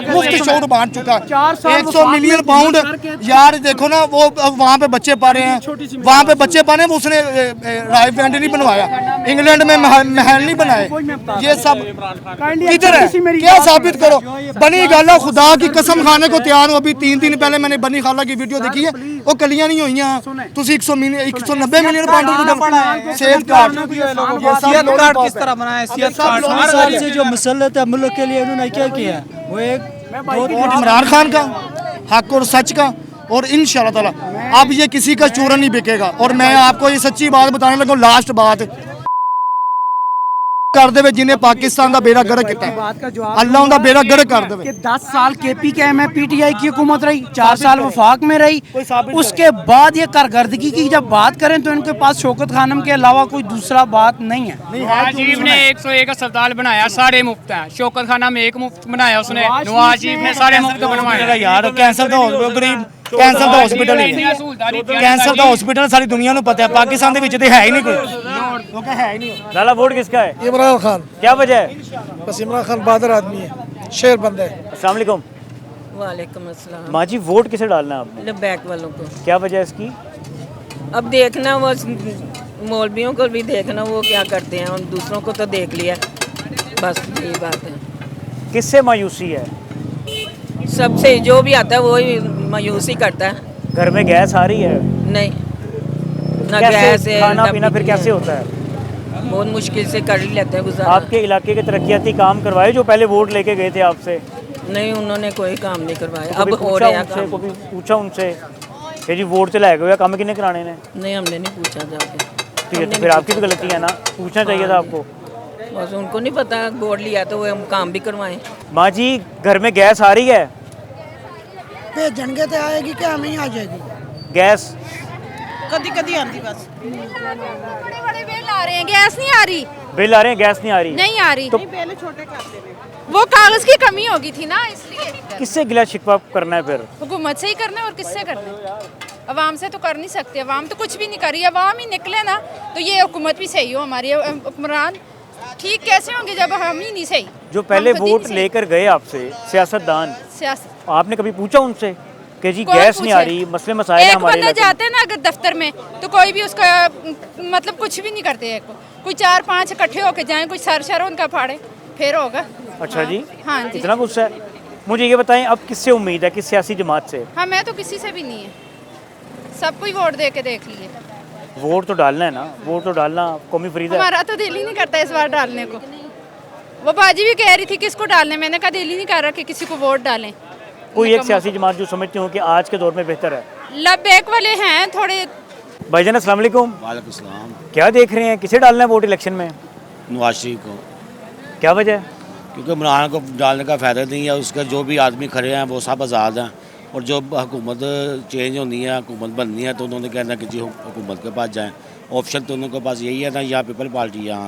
मुफ्त शौर बांट चुका है। 100 मिलियन पाउंड यार देखो ना, वो वहाँ पे बच्चे पा रहे हैं, वहाँ पे बच्चे पा रहे हैं। उसने राइफ बैंड नहीं बनवाया, इंग्लैंड में महल नहीं बनाए, ये सब किधर है? क्या साबित करो? बनी गाला खुदा की कसम खाने को तैयार हो। अभी 3 दिन पहले मैंने बनी खाला की वीडियो देखी है, वो कलियां नहीं हुई हैं। तुम 190 मिलियन पाउंड सेहत कार्ड किस तरह बनाया? सेहत कार्ड से जो मसलत है मुल्क के लिए उन्होंने क्या किया? वो एक इमरान खान का हक और सच का, और इंशाल्लाह ताला अब ये किसी का चूरन नहीं बिकेगा। और मैं आपको ये सच्ची बात बताने लगा, लास्ट बात कर दे जिन्हें पाकिस्तान का बेड़ा गर्क किया, अल्लाह उनका बेड़ा गर्क कर दे। 10 साल केपी के में पीटीआई की हुकूमत रही, 4 साल वफाक में रही, उसके बाद ये कारकर्दगी की जब बात करें तो इनके पास शौकत खानम के अलावा कोई दूसरा बात नहीं है। नवाज शरीफ ने 101 अस्पताल बनाया, सारे मुफ्त हैं। शौकत खानम एक मुफ्त बनाया उसने, नवाज शरीफ ने सारे मुफ्त बनवाए। यार कैंसर का गरीब कैंसर का हॉस्पिटल ही है, कैंसर का हॉस्पिटल सारी दुनिया को पता है, पाकिस्तान के विच ते है ही नहीं कोई। है ही नहीं। लाला वोट किसका है? इमरान खान। क्या वजह है? बस इमरान खान बहादुर आदमी है, शेर बंदा है। अस्सलाम वालेकुम। वालेकुम अस्सलाम। माँ जी वोट किसे डालना है आपने? बैक वालों को। क्या वजह है इसकी? अब देखना वो मौलवियों को भी देखना वो क्या करते हैं, उन दूसरों को तो देख लिया, बस यही बात है। किससे मायूसी है? सबसे जो भी आता है वो ही मायूसी करता है। घर में गैस आ रही है? नहीं ना गैस है, खाना पीना फिर कैसे होता है? बहुत मुश्किल से कर लेते हैं गुजारा। आपके इलाके के तरक्याती काम करवाए जो पहले वोट लेके गए थे आपसे? नहीं, उन्होंने कोई काम नहीं करवाया। अब हो रहे हैं काम। कभी पूछा उनसे कि जी वोट तो लाए काम किन्ने कराने ने? नहीं, हमने नहीं पूछा जाके। ठीक है, तो फिर आपकी भी गलती है ना, पूछना चाहिए था आपको। बस उनको नहीं पता, वोट लिया तो वो हम काम भी करवाएं। माँ जी घर में गैस आ रही है? भेजणगे तो आएगी कि हमें ही आ जाएगी गैस? कदी कदी आती बस। बड़े बड़े बिल आ रहे हैं, गैस नहीं आ रही। बिल आ रहे हैं, गैस नहीं आ रही? नहीं आ रही, तो बिल छोटे करते हैं। वो कागज की कमी होगी थी ना, इसलिए। किससे गिला शिकवा करना है फिर? हुकूमत से ही करना है, और किससे करना है? अवाम से तो कर नहीं सकते, अवाम तो कुछ भी नहीं कर रही। अवाम ही निकले ना तो ये हुकूमत भी सही हो हमारी। हुक्मरान ठीक कैसे होंगे जब हम ही नहीं सही? जो पहले वोट लेकर गए आपसे सियासतदान, सियासत आपने कभी पूछा उनसे कि जी कौन गैस नहीं आ पूछे? रही, मसले मसाइल हैं एक हमारे बंदा इलाके में। जाते हैं ना अगर दफ्तर में तो कोई भी उसका मतलब कुछ भी नहीं करते एक को। कोई 4-5 इकट्ठे होके जाएं, कोई सर उनका फाड़े फिर होगा। अच्छा जी, हाँ जी। इतना गुस्सा है। मुझे ये बताएं अब किससे उम्मीद है, किस सियासी जमात से? हाँ, मैं तो किसी से भी नहीं है, सबको ही वोट दे के देख लिए। वोट तो डालना है ना, वोट तो डालना कौमी फरीदा है। हमारा तो दिल ही नहीं करता इस बार डालने को। वो बाजी भी कह रही थी किसको डालने, मैंने कहा दिल ही नहीं कर रहा कि किसी को वोट डालें। कोई एक सियासी जमात जो समझती हूँ कि आज के दौर में बेहतर है? लबैक वाले हैं थोड़े। भाईजान अस्सलाम वालेकुम। वालेकुम सलाम। क्या देख रहे हैं, किसे डालना है वोट इलेक्शन में? नवाज शरीफ को। क्या वजह है? क्योंकि इमरान को डालने का फ़ायदा नहीं है, उसका जो भी आदमी खड़े हैं वो सब आज़ाद हैं, और जो हुकूमत चेंज होनी है, हुकूमत बननी है, तो उन्होंने कहना कि जी हुकूमत के पास जाएं। ऑप्शन तो उनके पास यही है ना, या पीपल पार्टी या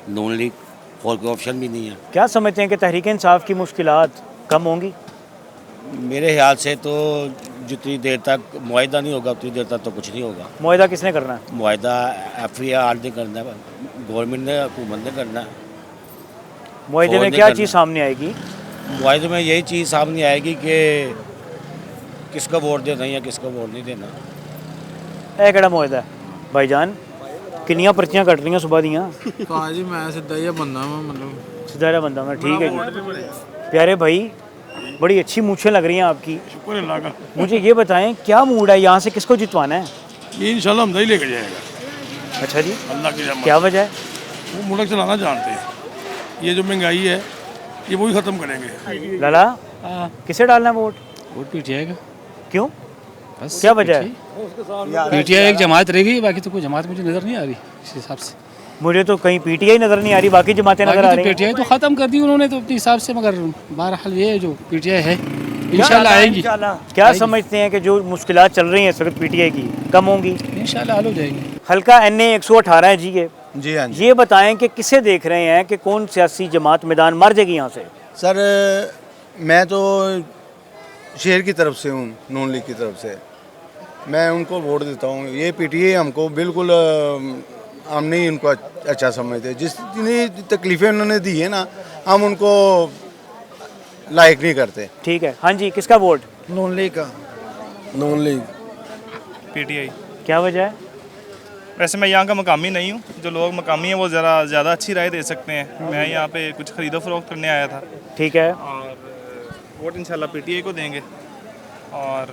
नून लीग, और कोई ऑप्शन भी नहीं है। क्या समझते हैं कि तहरीक इंसाफ की मुश्किलात कम होंगी? मेरे ख्याल से तो जितनी देर तक मुआहदा नहीं होगा उतनी देर तक तो कुछ नहीं होगा। मुआहदा किसने करना है? मुआहदा FIR ने करना है, गवर्नमेंट ने, हुकूमत ने करना है। मुआहदे में क्या चीज़ सामने आएगी? मुआहदे में यही चीज़ सामने आएगी कि किसका वोट देना है या किसका वोट नहीं देना। ਇਹ ਕਿਹੜਾ ਮੁਆਹਦਾ ਹੈ ਭਾਈਜਾਨ? ਕਿੰਨੀਆਂ ਪਰਚੀਆਂ ਕੱਟ ਰਹੀਆਂ ਸੁਬਾਹ ਦੀਆਂ? जी मैं सीधा ही बंदा हूँ, मतलब सीधा रहा बंदा मैं, ठीक है जी। प्यारे भाई, बड़ी अच्छी मूछें लग रही हैं आपकी। शुक्र अल्लाह का। मुझे ये बताएं क्या मूड है, यहाँ से किसको जितवाना है? ये इंशाल्लाह हमदा ही लेकर जाएगा। अच्छा जी, अल्लाह की रहमत। क्या वजह है? वो मुल्क चलाना जानते हैं। ये जो महंगाई है ये वही ख़त्म करेंगे। लाला किसे डालना है वोट? वोट PTI का। क्यों, बस क्या वजह है? PTI एक जमात रहेगी, बाकी तो कोई जमात मुझे नज़र नहीं आ रही इस हिसाब से। मुझे तो कहीं PTI नज़र नहीं आ रही, बाकी जमातें नज़र आ रही हैं। PTI तो ख़त्म कर दी उन्होंने तो अपने हिसाब से, मगर बहरहाल ये जो PTI है इंशाल्लाह आएगी। क्या समझते हैं कि जो मुश्किलात चल रही हैं इस वक्त PTI की कम होंगी? इंशाल्लाह हल हो जाएगी। हल्का NA 118 है जी ये। जी हाँ जी। ये बताएं कि किसे देख रहे हैं कि कौन सियासी जमात मैदान मार जाएगी यहाँ से? सर मैं तो शहर की तरफ से हूँ, नून लीग की तरफ से, मैं उनको वोट देता हूँ। ये PTI हमको बिल्कुल हम नहीं उनको अच्छा समझते। जितनी तकलीफ़ें उन्होंने दी है ना, हम उनको लायक नहीं करते। ठीक है, हाँ जी, किसका वोट? नून लीग का। नून लीग। PTI। क्या वजह है? वैसे मैं यहाँ का मकामी नहीं हूँ, जो लोग मकामी हैं वो ज़रा ज़्यादा अच्छी राय दे सकते हैं। मैं यहाँ पे कुछ ख़रीदो फरोख्त करने आया था। ठीक है। और वोट इंशाल्लाह PTI को देंगे, और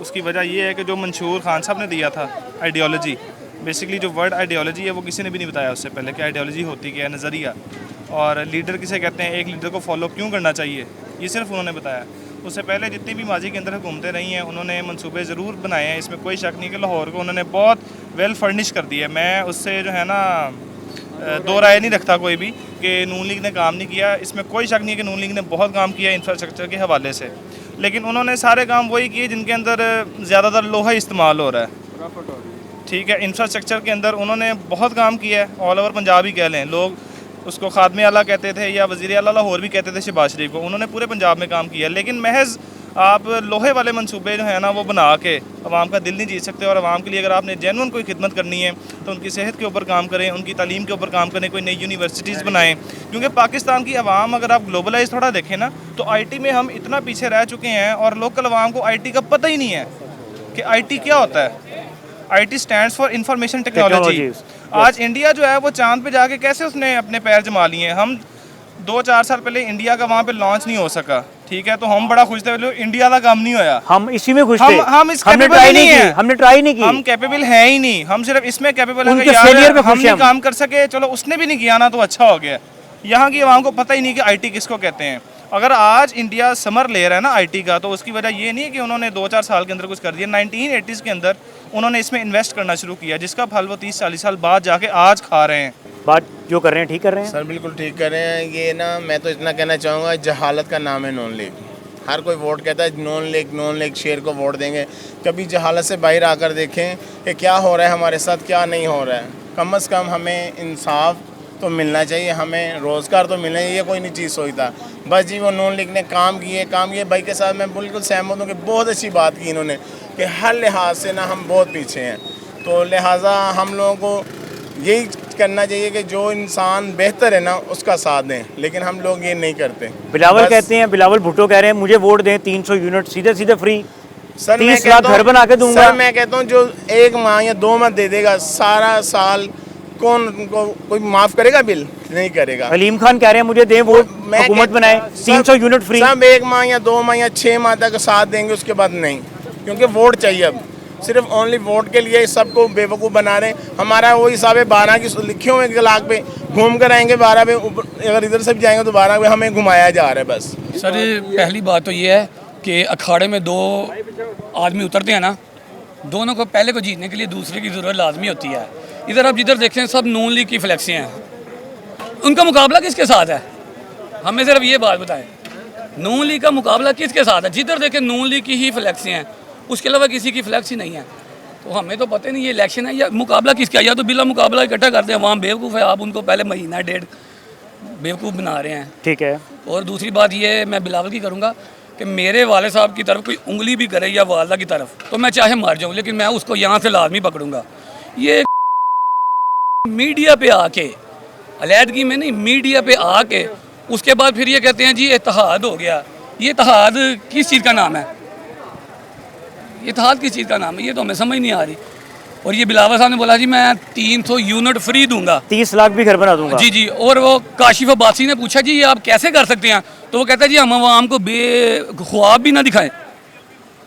उसकी वजह ये है कि जो मंशूर खान साहब ने दिया था आइडियोलॉजी, बेसिकली जो वर्ड आइडियोलॉजी है वो किसी ने भी नहीं बताया उससे पहले कि आइडियोलॉजी होती क्या है, नज़रिया, और लीडर किसे कहते हैं, एक लीडर को फॉलो क्यों करना चाहिए, ये सिर्फ उन्होंने बताया। उससे पहले जितनी भी माजी के अंदर हुकूमतें रही हैं उन्होंने मंसूबे ज़रूर बनाए हैं, इसमें कोई शक नहीं कि लाहौर को उन्होंने बहुत वेल फर्निश कर दिया है। मैं उससे जो है ना दो राय नहीं रखता कोई भी कि नून लीग ने काम नहीं किया, इसमें कोई शक नहीं है कि नून लीग ने बहुत काम किया इंफ्रास्ट्रक्चर के हवाले से, लेकिन उन्होंने सारे काम वही किए जिनके अंदर ज़्यादातर लोहा इस्तेमाल हो रहा है। ठीक है, इंफ्रास्ट्रक्चर के अंदर उन्होंने बहुत काम किया है, ऑल ओवर पंजाब ही कह लें, लोग उसको खादमे आला कहते थे या वज़ीर आला लाहौर भी कहते थे शहबाज शरीफ को, उन्होंने पूरे पंजाब में काम किया। लेकिन महज आप लोहे वाले मंसूबे जो है ना वो बना के आवाम का दिल नहीं जीत सकते, और आवाम के लिए अगर आपने जेन्युइन कोई खिदमत करनी है तो उनकी सेहत के ऊपर काम करें, उनकी तालीम के ऊपर काम करें, कोई नई यूनिवर्सिटीज़ बनाएं। क्योंकि पाकिस्तान की आवाम अगर आप ग्लोबलाइज थोड़ा देखें ना तो IT में हम इतना पीछे रह चुके हैं, और लोकल आवाम को IT का पता ही नहीं है कि IT क्या होता है। IT stands for information technology. आज इंडिया जो है वो चांद पे जाके कैसे उसने अपने पैर जमा लिए हैं। हम 2-4 साल पहले इंडिया का वहाँ पे लॉन्च नहीं हो सका, ठीक है, तो हम बड़ा खुश थे, इंडिया का काम नहीं होया, हम इसी में खुश थे। हम इस हमने ट्राई नहीं की, हमने ट्राई नहीं की, हम कैपेबल है ही नहीं, हम सिर्फ इसमें कैपेबल उनके हैं फेलियर पे हम खुश हैं नहीं काम कर सके, चलो उसने भी नहीं किया ना तो अच्छा हो गया। यहाँ की आवाम को पता ही नहीं कि IT किसको कहते हैं। अगर आज इंडिया समर ले रहा है ना IT का, तो उसकी वजह ये नहीं है कि उन्होंने 2-4 साल के अंदर कुछ कर दिया। 1980s के अंदर उन्होंने इसमें इन्वेस्ट करना शुरू किया, जिसका फल वो 30-40 साल बाद जाके आज खा रहे हैं। बात जो कर रहे हैं ठीक कर रहे हैं सर, बिल्कुल ठीक कर रहे हैं। ये ना मैं तो इतना कहना चाहूँगा, जहालत का नाम है नून लीग। हर कोई वोट कहता है नून लीग शेर को वोट देंगे। कभी जहालत से बाहर आकर देखें कि क्या हो रहा है हमारे साथ, क्या नहीं हो रहा है। कम से कम हमें इंसाफ तो मिलना चाहिए, हमें रोज़गार तो मिलना चाहिए, ये कोई नहीं चीज़ सोचता। बस जी वो नून लीग ने काम किए भाई के साथ मैं बिल्कुल सहमत हूँ कि बहुत अच्छी बात की इन्होंने कि हर लिहाज से ना हम बहुत पीछे हैं, तो लिहाजा हम लोगों को यही करना चाहिए कि जो इंसान बेहतर है ना उसका साथ दें, लेकिन हम लोग ये नहीं करते। बिलावल कहते हैं, बिलावल भुट्टो कह रहे हैं मुझे वोट दें 300 यूनिट सीधे सीधे फ्री। सर 30 लाख घर बना के दूंगा। सर मैं कहता हूँ जो 1 माह या 2 माह दे देगा, सारा साल कौन को कोई माफ करेगा? बिल नहीं करेगा। अलीम खान कह रहे हैं मुझे दें वोट, हुकूमत बनाए, 300 यूनिट फ्री। सब 1 माह या 2 माह या 6 माह तक साथ देंगे, उसके बाद नहीं, क्योंकि वोट चाहिए। अब सिर्फ ओनली वोट के लिए सबको बेवकूफ़ बना रहे हैं। हमारा वो हिसाब है 12 की लिखे हुए 1 लाख पे घूम कर आएंगे, 12 पे अगर इधर से भी जाएंगे तो 12 पे हमें घुमाया जा रहा है बस। सर पहली बात तो ये है कि अखाड़े में 2 आदमी उतरते हैं ना, दोनों को पहले को जीतने के लिए दूसरे की ज़रूरत लाजमी होती है। इधर आप जिधर देखें सब नून लीग की फ्लैक्सें हैं, उनका मुकाबला किसके साथ है? हमें सिर्फ ये बात बताएं, नून लीग का मुकाबला किसके साथ है? जिधर देखें नून लीग की ही फ्लैक्सें हैं, उसके अलावा किसी की फ्लैक्स ही नहीं है। तो हमें तो पता नहीं ये इलेक्शन है या मुकाबला किसका है, या तो बिला मुकाबला इकट्ठा करते हैं, वहाँ बेवकूफ़ है, आप उनको पहले महीना 1.5 बेवकूफ़ बना रहे हैं। ठीक है। और दूसरी बात ये मैं बिलावल की करूँगा कि मेरे वाले साहब की तरफ कोई उंगली भी करे या वालदा की तरफ, तो मैं चाहे मर जाऊँ, लेकिन मैं उसको यहाँ से लाजमी पकड़ूंगा। ये मीडिया पे आके, अलैदगी में नहीं, मीडिया पे आके उसके बाद फिर ये कहते हैं जी इत्तेहाद हो गया। ये इत्तेहाद किस चीज़ का नाम है? इत्तेहाद किस चीज़ का नाम है? ये तो हमें समझ नहीं आ रही। और ये बिलावल साहब ने बोला जी मैं 300 यूनिट फ्री दूंगा, 30 लाख भी घर बना दूंगा। जी जी। और वो काशिफ अब्बासी ने पूछा जी ये आप कैसे कर सकते हैं, तो वो कहता है जी हम आवाम को बेख्वाब भी ना दिखाएं,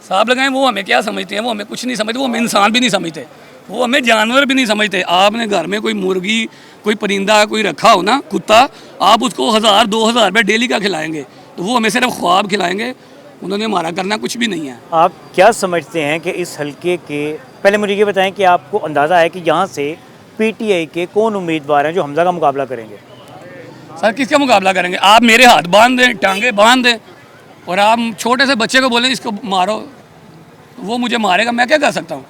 साहब लगाएं। वो हमें क्या समझते हैं? वो हमें कुछ नहीं समझते, वो हमें इंसान भी नहीं समझते, वो हमें जानवर भी नहीं समझते। आपने घर में कोई मुर्गी, कोई परिंदा कोई रखा हो ना, कुत्ता, आप उसको 1000-2000 रुपये डेली का खिलाएंगे, तो वो हमें सिर्फ ख्वाब खिलाएंगे, उन्होंने हमारा करना कुछ भी नहीं है। आप क्या समझते हैं कि इस हल्के के, पहले मुझे ये बताएं कि आपको अंदाज़ा है कि यहाँ से पीटीआई के कौन उम्मीदवार हैं जो हमजा का मुकाबला करेंगे? सर किसका मुकाबला करेंगे? आप मेरे हाथ बांध दें, टांगे बांध दें, और आप छोटे से बच्चे को बोलें इसको मारो, वो मुझे मारेगा, मैं क्या कर सकता हूँ?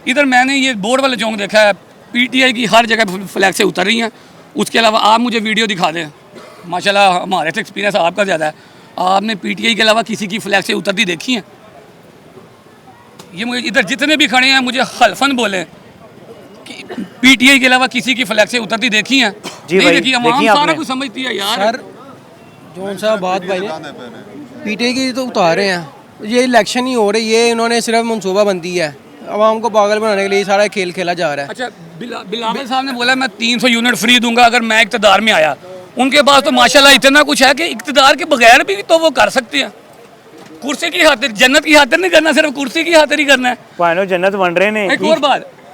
इधर मैंने ये बोर्ड वाले चौक देखा है, पीटीआई की हर जगह फ्लैग से उतर रही हैं। उसके अलावा आप मुझे वीडियो दिखा दें, माशाल्लाह हमारे से एक्सपीरियंस आपका ज़्यादा है, आपने पीटीआई के अलावा किसी की फ्लैग से उतरती देखी है? ये मुझे इधर जितने भी खड़े हैं मुझे हल्फन बोले कि पीटीआई के अलावा किसी की फ्लैग से उतरती देखी है? जी नहीं भाई, देखी। आवाम सारा कुछ समझती है यार। सर जो सा बात भाई पीटीआई की तो उतारे हैं, ये इलेक्शन ही हो रही है, इन्होंने सिर्फ मनसूबाबंदी है, आवाम को पागल बनाने के लिए सारा खेल खेला जा रहा है। अच्छा बिलावल साहब ने बोला मैं 300 यूनिट फ्री दूंगा अगर मैं इक़्तिदार में आया। उनके पास तो माशाल्लाह इतना कुछ है कि इक़्तिदार के बगैर भी तो वो कर सकते हैं। कुर्सी की खातिर, जन्नत की खातिर नहीं करना, सिर्फ कुर्सी की खातिर ही करना है। पानो जन्नत बन रहे हैं।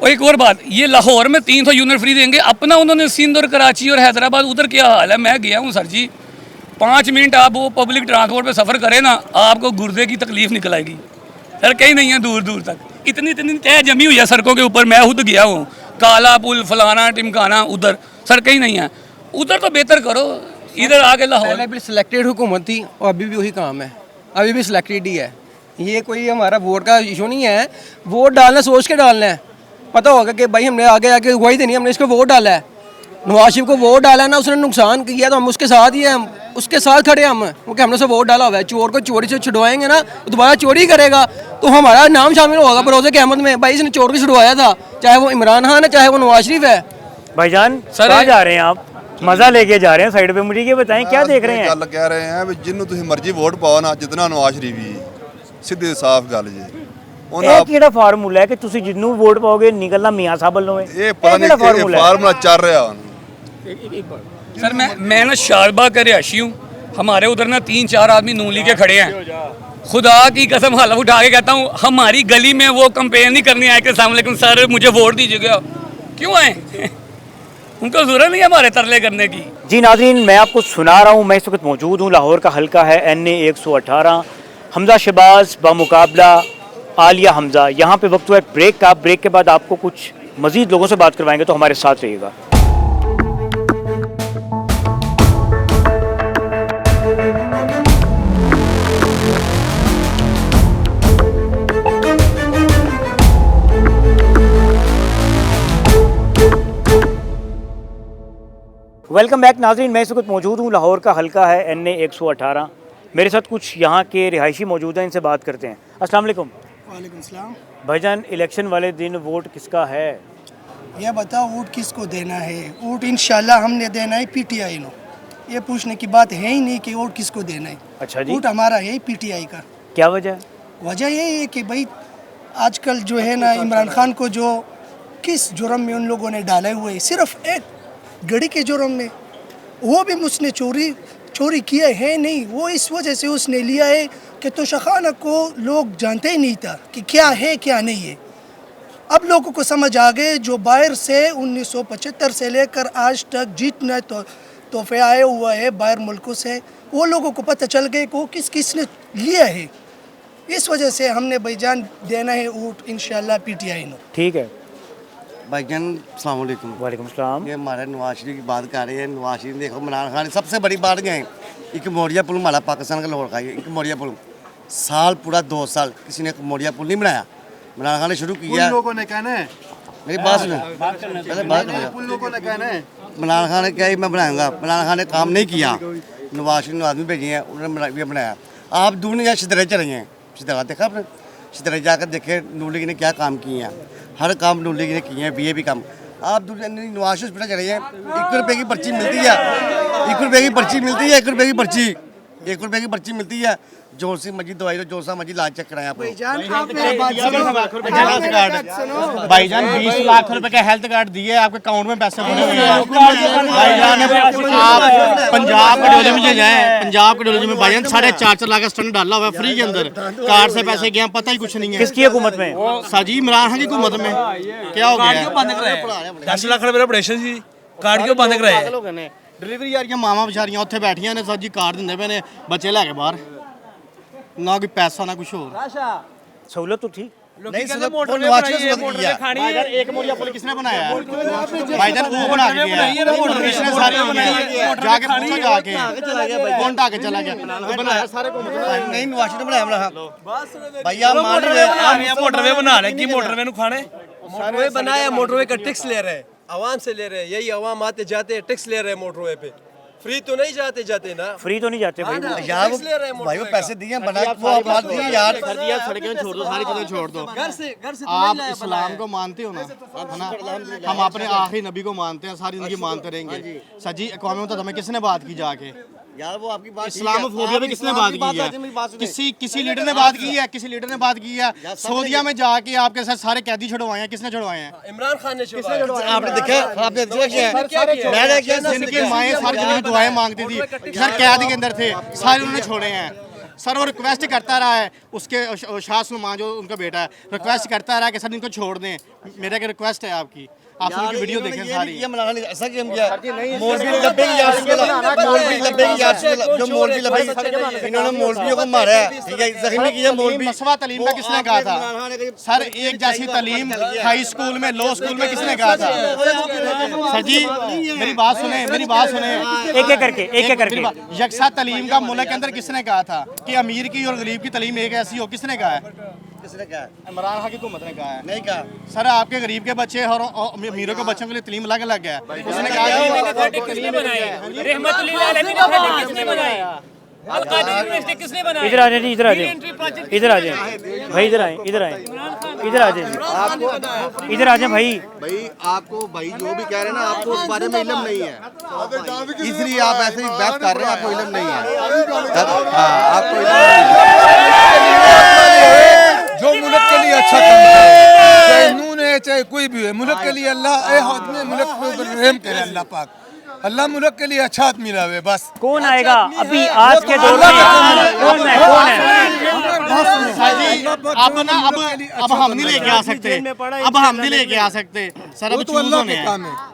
एक और बात, ये लाहौर में 300 यूनिट फ्री देंगे, अपना उन्होंने सिंध और कराची और हैदराबाद, उधर क्या हाल है? मैं गया हूँ सर जी, 5 मिनट आप वो पब्लिक ट्रांसपोर्ट पे सफ़र करें ना, आपको गुर्दे की तकलीफ निकल आएगी। सर कहीं नहीं है दूर दूर तक, इतनी तय जमी हुई है सड़कों के ऊपर। मैं खुद गया हूँ, काला पुल फलाना टिमकाना, उधर सर कहीं नहीं है। उधर तो बेहतर करो, इधर आके लाहौर भी सिलेक्टेड हुकूमत थी और अभी भी वही काम है, अभी भी सिलेक्टेड ही है। ये कोई हमारा वोट का इशू नहीं है, वोट डालना सोच के डालना है। पता होगा कि भाई हमने आगे आके वही देनी, हमने इसको वोट डाला है, नवाज शरीफ को वोट डाला ना, उसने नुकसान किया तो हम उसके साथ ही हैं, हम उसके साथ खड़े हम, क्योंकि हमने उसे वोट डाला हुआ है। चोर को चोरी से छुड़वाएंगे ना तो दोबारा चोरी करेगा, तो हमारा नाम शामिल होगा बरोज़े क़यामत में, भाई इसने चोर को छुड़वाया था, चाहे वो इमरान खान है चाहे वो नवाज शरीफ है। भाईजान कहाँ जा रहे हैं आप? मजा लेके जा रहे हैं साइड पे, मुझे ये बताएं क्या देख रहे हैं? गल कह रहे हैं भी जिन्हों तुसीं मर्जी वोट पाओ ना, जितना नवाज शरीफ ही, सीधी साफ गल जी। ਇਹ ਕਿਹੜਾ ਫਾਰਮੂਲਾ ਹੈ ਕਿ ਤੁਸੀਂ ਜਿੰਨੂੰ ਵੋਟ ਪਾਓਗੇ ਨਿਕਲਣਾ ਮੀਆਂ ਸਾਹਿਬ ਵੱਲੋਂ ਹੈ? ਇਹ ਪਤਾ ਨਹੀਂ ਕਿ ਫਾਰਮੂਲਾ ਚੱਲ ਰਿਹਾ ਹੁਣ। सर मैं ना शारबाग का रिहायशी हूँ, हमारे उधर ना 3-4 आदमी नून लीग के खड़े हैं, खुदा की कसम हलफ उठा के कहता हूँ हमारी गली में वो कंपेन नहीं करने आए कि अस्सलाम वालेकुम सर मुझे वोट दीजिएगा। क्यों आए? उनको ज़रूरत नहीं है हमारे तरले करने की। जी नाज़रीन, मैं आपको सुना रहा हूँ, मैं इस वक्त मौजूद हूँ, लाहौर का हल्का है NA 118, हमजा शहबाज बामुकाबला आलिया हमजा। यहाँ पे वक्त हुआ है ब्रेक का, ब्रेक के बाद आपको कुछ मज़ीद लोगों से बात करवाएंगे, तो हमारे साथ रहिएगा। वेलकम बैक नाज़रीन, मैं इस वक्त मौजूद हूँ, लाहौर का हल्का है NA 118। मेरे साथ कुछ यहाँ के रिहायशी मौजूद हैं, इनसे बात करते हैं। अस्सलाम वालेकुम। वालेकुम सलाम। भाईजान इलेक्शन वाले दिन वोट किसका है? ये बताओ वोट किसको देना है? वोट इंशाल्लाह हमने देना है PTI को, ये पूछने की बात है ही नहीं कि वोट किसको देना है। अच्छा जी। वोट हमारा है PTI का। क्या वजह? वजह यही है कि भाई आजकल जो है ना इमरान खान को जो किस जुर्म में उन लोगों ने डाले हुए, सिर्फ एक घड़ी के जुर्म में, वो भी उसने चोरी किया है नहीं, वो इस वजह से उसने लिया है कि तोशाखाना को लोग जानते ही नहीं था कि क्या है क्या नहीं है। अब लोगों को समझ आ गए, जो बाहर से 1975 से लेकर आज तक जितने तोहफे आए हुआ है बाहर मुल्कों से, वो लोगों को पता चल गए कि वो किसने लिया है। इस वजह से हमने भाईजान देना है ऊँट इंशाल्लाह पीटीआई को। ठीक है भाईजान अस्सलाम वालेकुम। वालेकुम सलाम। ये हमारे नवाज शरीफ की बात कर रहे हैं। नवाज शरीफ देखो इमरान खान सबसे बड़ी बात गए एक मोरिया पुल हमारा पाकिस्तान का लाहौर का है। एक मोरिया पुल साल पूरा 2 साल किसी ने मोरिया पुल नहीं बनाया। इमरान खान ने शुरू किया। लोगों ने कहना है, मेरी बात सुनो, पहले बात करो। लोगों ने कहना है इमरान खान ने क्या मैं बनाऊंगा, इमरान खान ने काम नहीं किया। नवाज शरीफ ने आदमी भेजे हैं, उन्होंने बनाया। आप दुनिया शिदरे चले हैं, शिदरा देखा आपने, शिदरे जाकर देखे नून लीग ने क्या काम किए हैं। हर काम नून लीग ने किए हैं, बीए भी काम। आप नवाज शरीफ हॉस्पिटल चले हैं, 1 रुपये की पर्ची मिलती है, 1 रुपये की पर्ची मिलती है, 1 रुपये की पर्ची, 1 रुपये की पर्ची मिलती है। जोर सी मर्जी दवाई लो, जोर सा मर्जी इलाज चेक कराएं आपको। भाईजान 20 लाख रुपए का हेल्थ कार्ड दिए, आपके अकाउंट में पैसे पड़े हुए हैं। भाईजान आप पंजाब कार्डियोलॉजी में जाएं, पंजाब कार्डियोलॉजी में भाईजान 4.5 लाख का स्टंट डाला हुआ है फ्री के अंदर। कार्ड से पैसे गए, पता ही कुछ नहीं है। किसकी हुकूमत में? साजी इमरान खान की हुकूमत में। क्या हो गया? 10 लाख रुपए ऑपरेशन जी, कार्ड क्यों बंद कराए? डिलीवरी यार मामा बेचारियां उत्थे बैठियां ने, सर जी कार्ड दिंदे पे ने, बच्चे लैके बाहर, ना कोई पैसा ना कुछ और। सहूलत तो थी नहीं, एक मोरिया पुल किसने बनाया है? भाईजान वो बना के गया है, किसने सारे जाके पूछो, जाके कौन ढाके चला गया, बनाया सारे को। नहीं नवाज ने बनाया भैया मान रहे मोटरवे बना रहे कि मोटरवे नु खाने मोटरवे बनाया, मोटरवे का टैक्स ले रहे हैं, आवाम से ले रहे हैं। यही आवाम आते जाते टैक्स ले रहे हैं मोटरवे पे। फ्री तो नहीं जाते ना, फ्री तो नहीं जाते भाई। यार भाई वो पैसे दिए बना वो आप बात दिए यार। सर जी आप सड़कें छोड़ दो, सारी चीजें छोड़ दो। घर से आप इस्लाम को मानते हो ना, है ना? हम अपने आखिरी नबी को मानते हैं, सारी जिंदगी मानते रहेंगे। सर जी अक़वाम मुत्तहिदा में किसने बात की जाके? यार वो आपकी बात इस्लामोफोबिया पे किसने बात की है? किसी लीडर ने बात की है, किसी लीडर ने बात की है? सऊदीया में जाके आपके साथ सारे कैदी छुड़वाए हैं, किसने छुड़वाए हैं? इमरान खान ने छुड़वाया। आपने देखा, आपने देखा जिनकी माएँ सारी जिंदगी दुआएं मांगती थी, सर कैद के अंदर थे, सारे उन्होंने छोड़े हैं। सर वो रिक्वेस्ट करता रहा है, उसके शाह सुलेमान जो उनका बेटा है, रिक्वेस्ट करता रहा है कि सर इनको छोड़ दें। मेरा एक रिक्वेस्ट है आपकी, आप उनकी वीडियो देखें सारी। ये मौलाना ने ऐसा किया मौलवी लब्बेगी यार मौलवी लब्बेगी यार जो मौलवी लब्बेगी इन्होंने मौलवियों को मारा है, ठीक है, जख्मी किया मौलवी। मसवा तालीम का किसने कहा था? सर एक जैसी तालीम हाई स्कूल में, लो स्कूल में किसने कहा था? सर जी मेरी बात सुने, मेरी बात सुने, एक एक करके यकसा तालीम का मुल्क के अंदर किसने कहा था कि अमीर की और गरीब की तालीम एक ऐसी हो? किसने कहा है? किसने कहा? इमरान खान की हुकूमत ने कहा है। नहीं कहा सर, आपके गरीब के बच्चे और अमीरों के बच्चों के लिए तालीम अलग अलग है। उसने कहा इधर आ जाए जी, इधर आ जाए, इधर आ जाए भाई, इधर आए, इधर आए, इधर आ जाए, इधर आ जाए भाई। भाई आपको भाई जो भी कह रहे हैं ना, आपको उस बारे में इल्म नहीं है, इसलिए आप ऐसे ही बहस कर रहे हैं, आपको इल्म नहीं है। आपको जो मुल्क के लिए अच्छा काम करे, चाहे नून है चाहे कोई भी है, मुल्क के लिए अल्लाह आदमी मुल्क पे रहम करे। अल्लाह पाक अल्लाह मुल्क के लिए अच्छा आदमी लावे बस। कौन आएगा अभी आज के दौर में? कौन है? अब ना अब हम नहीं लेके आ सकते, अब हम नहीं लेके आ सकते सर। अब चूज होने हैं,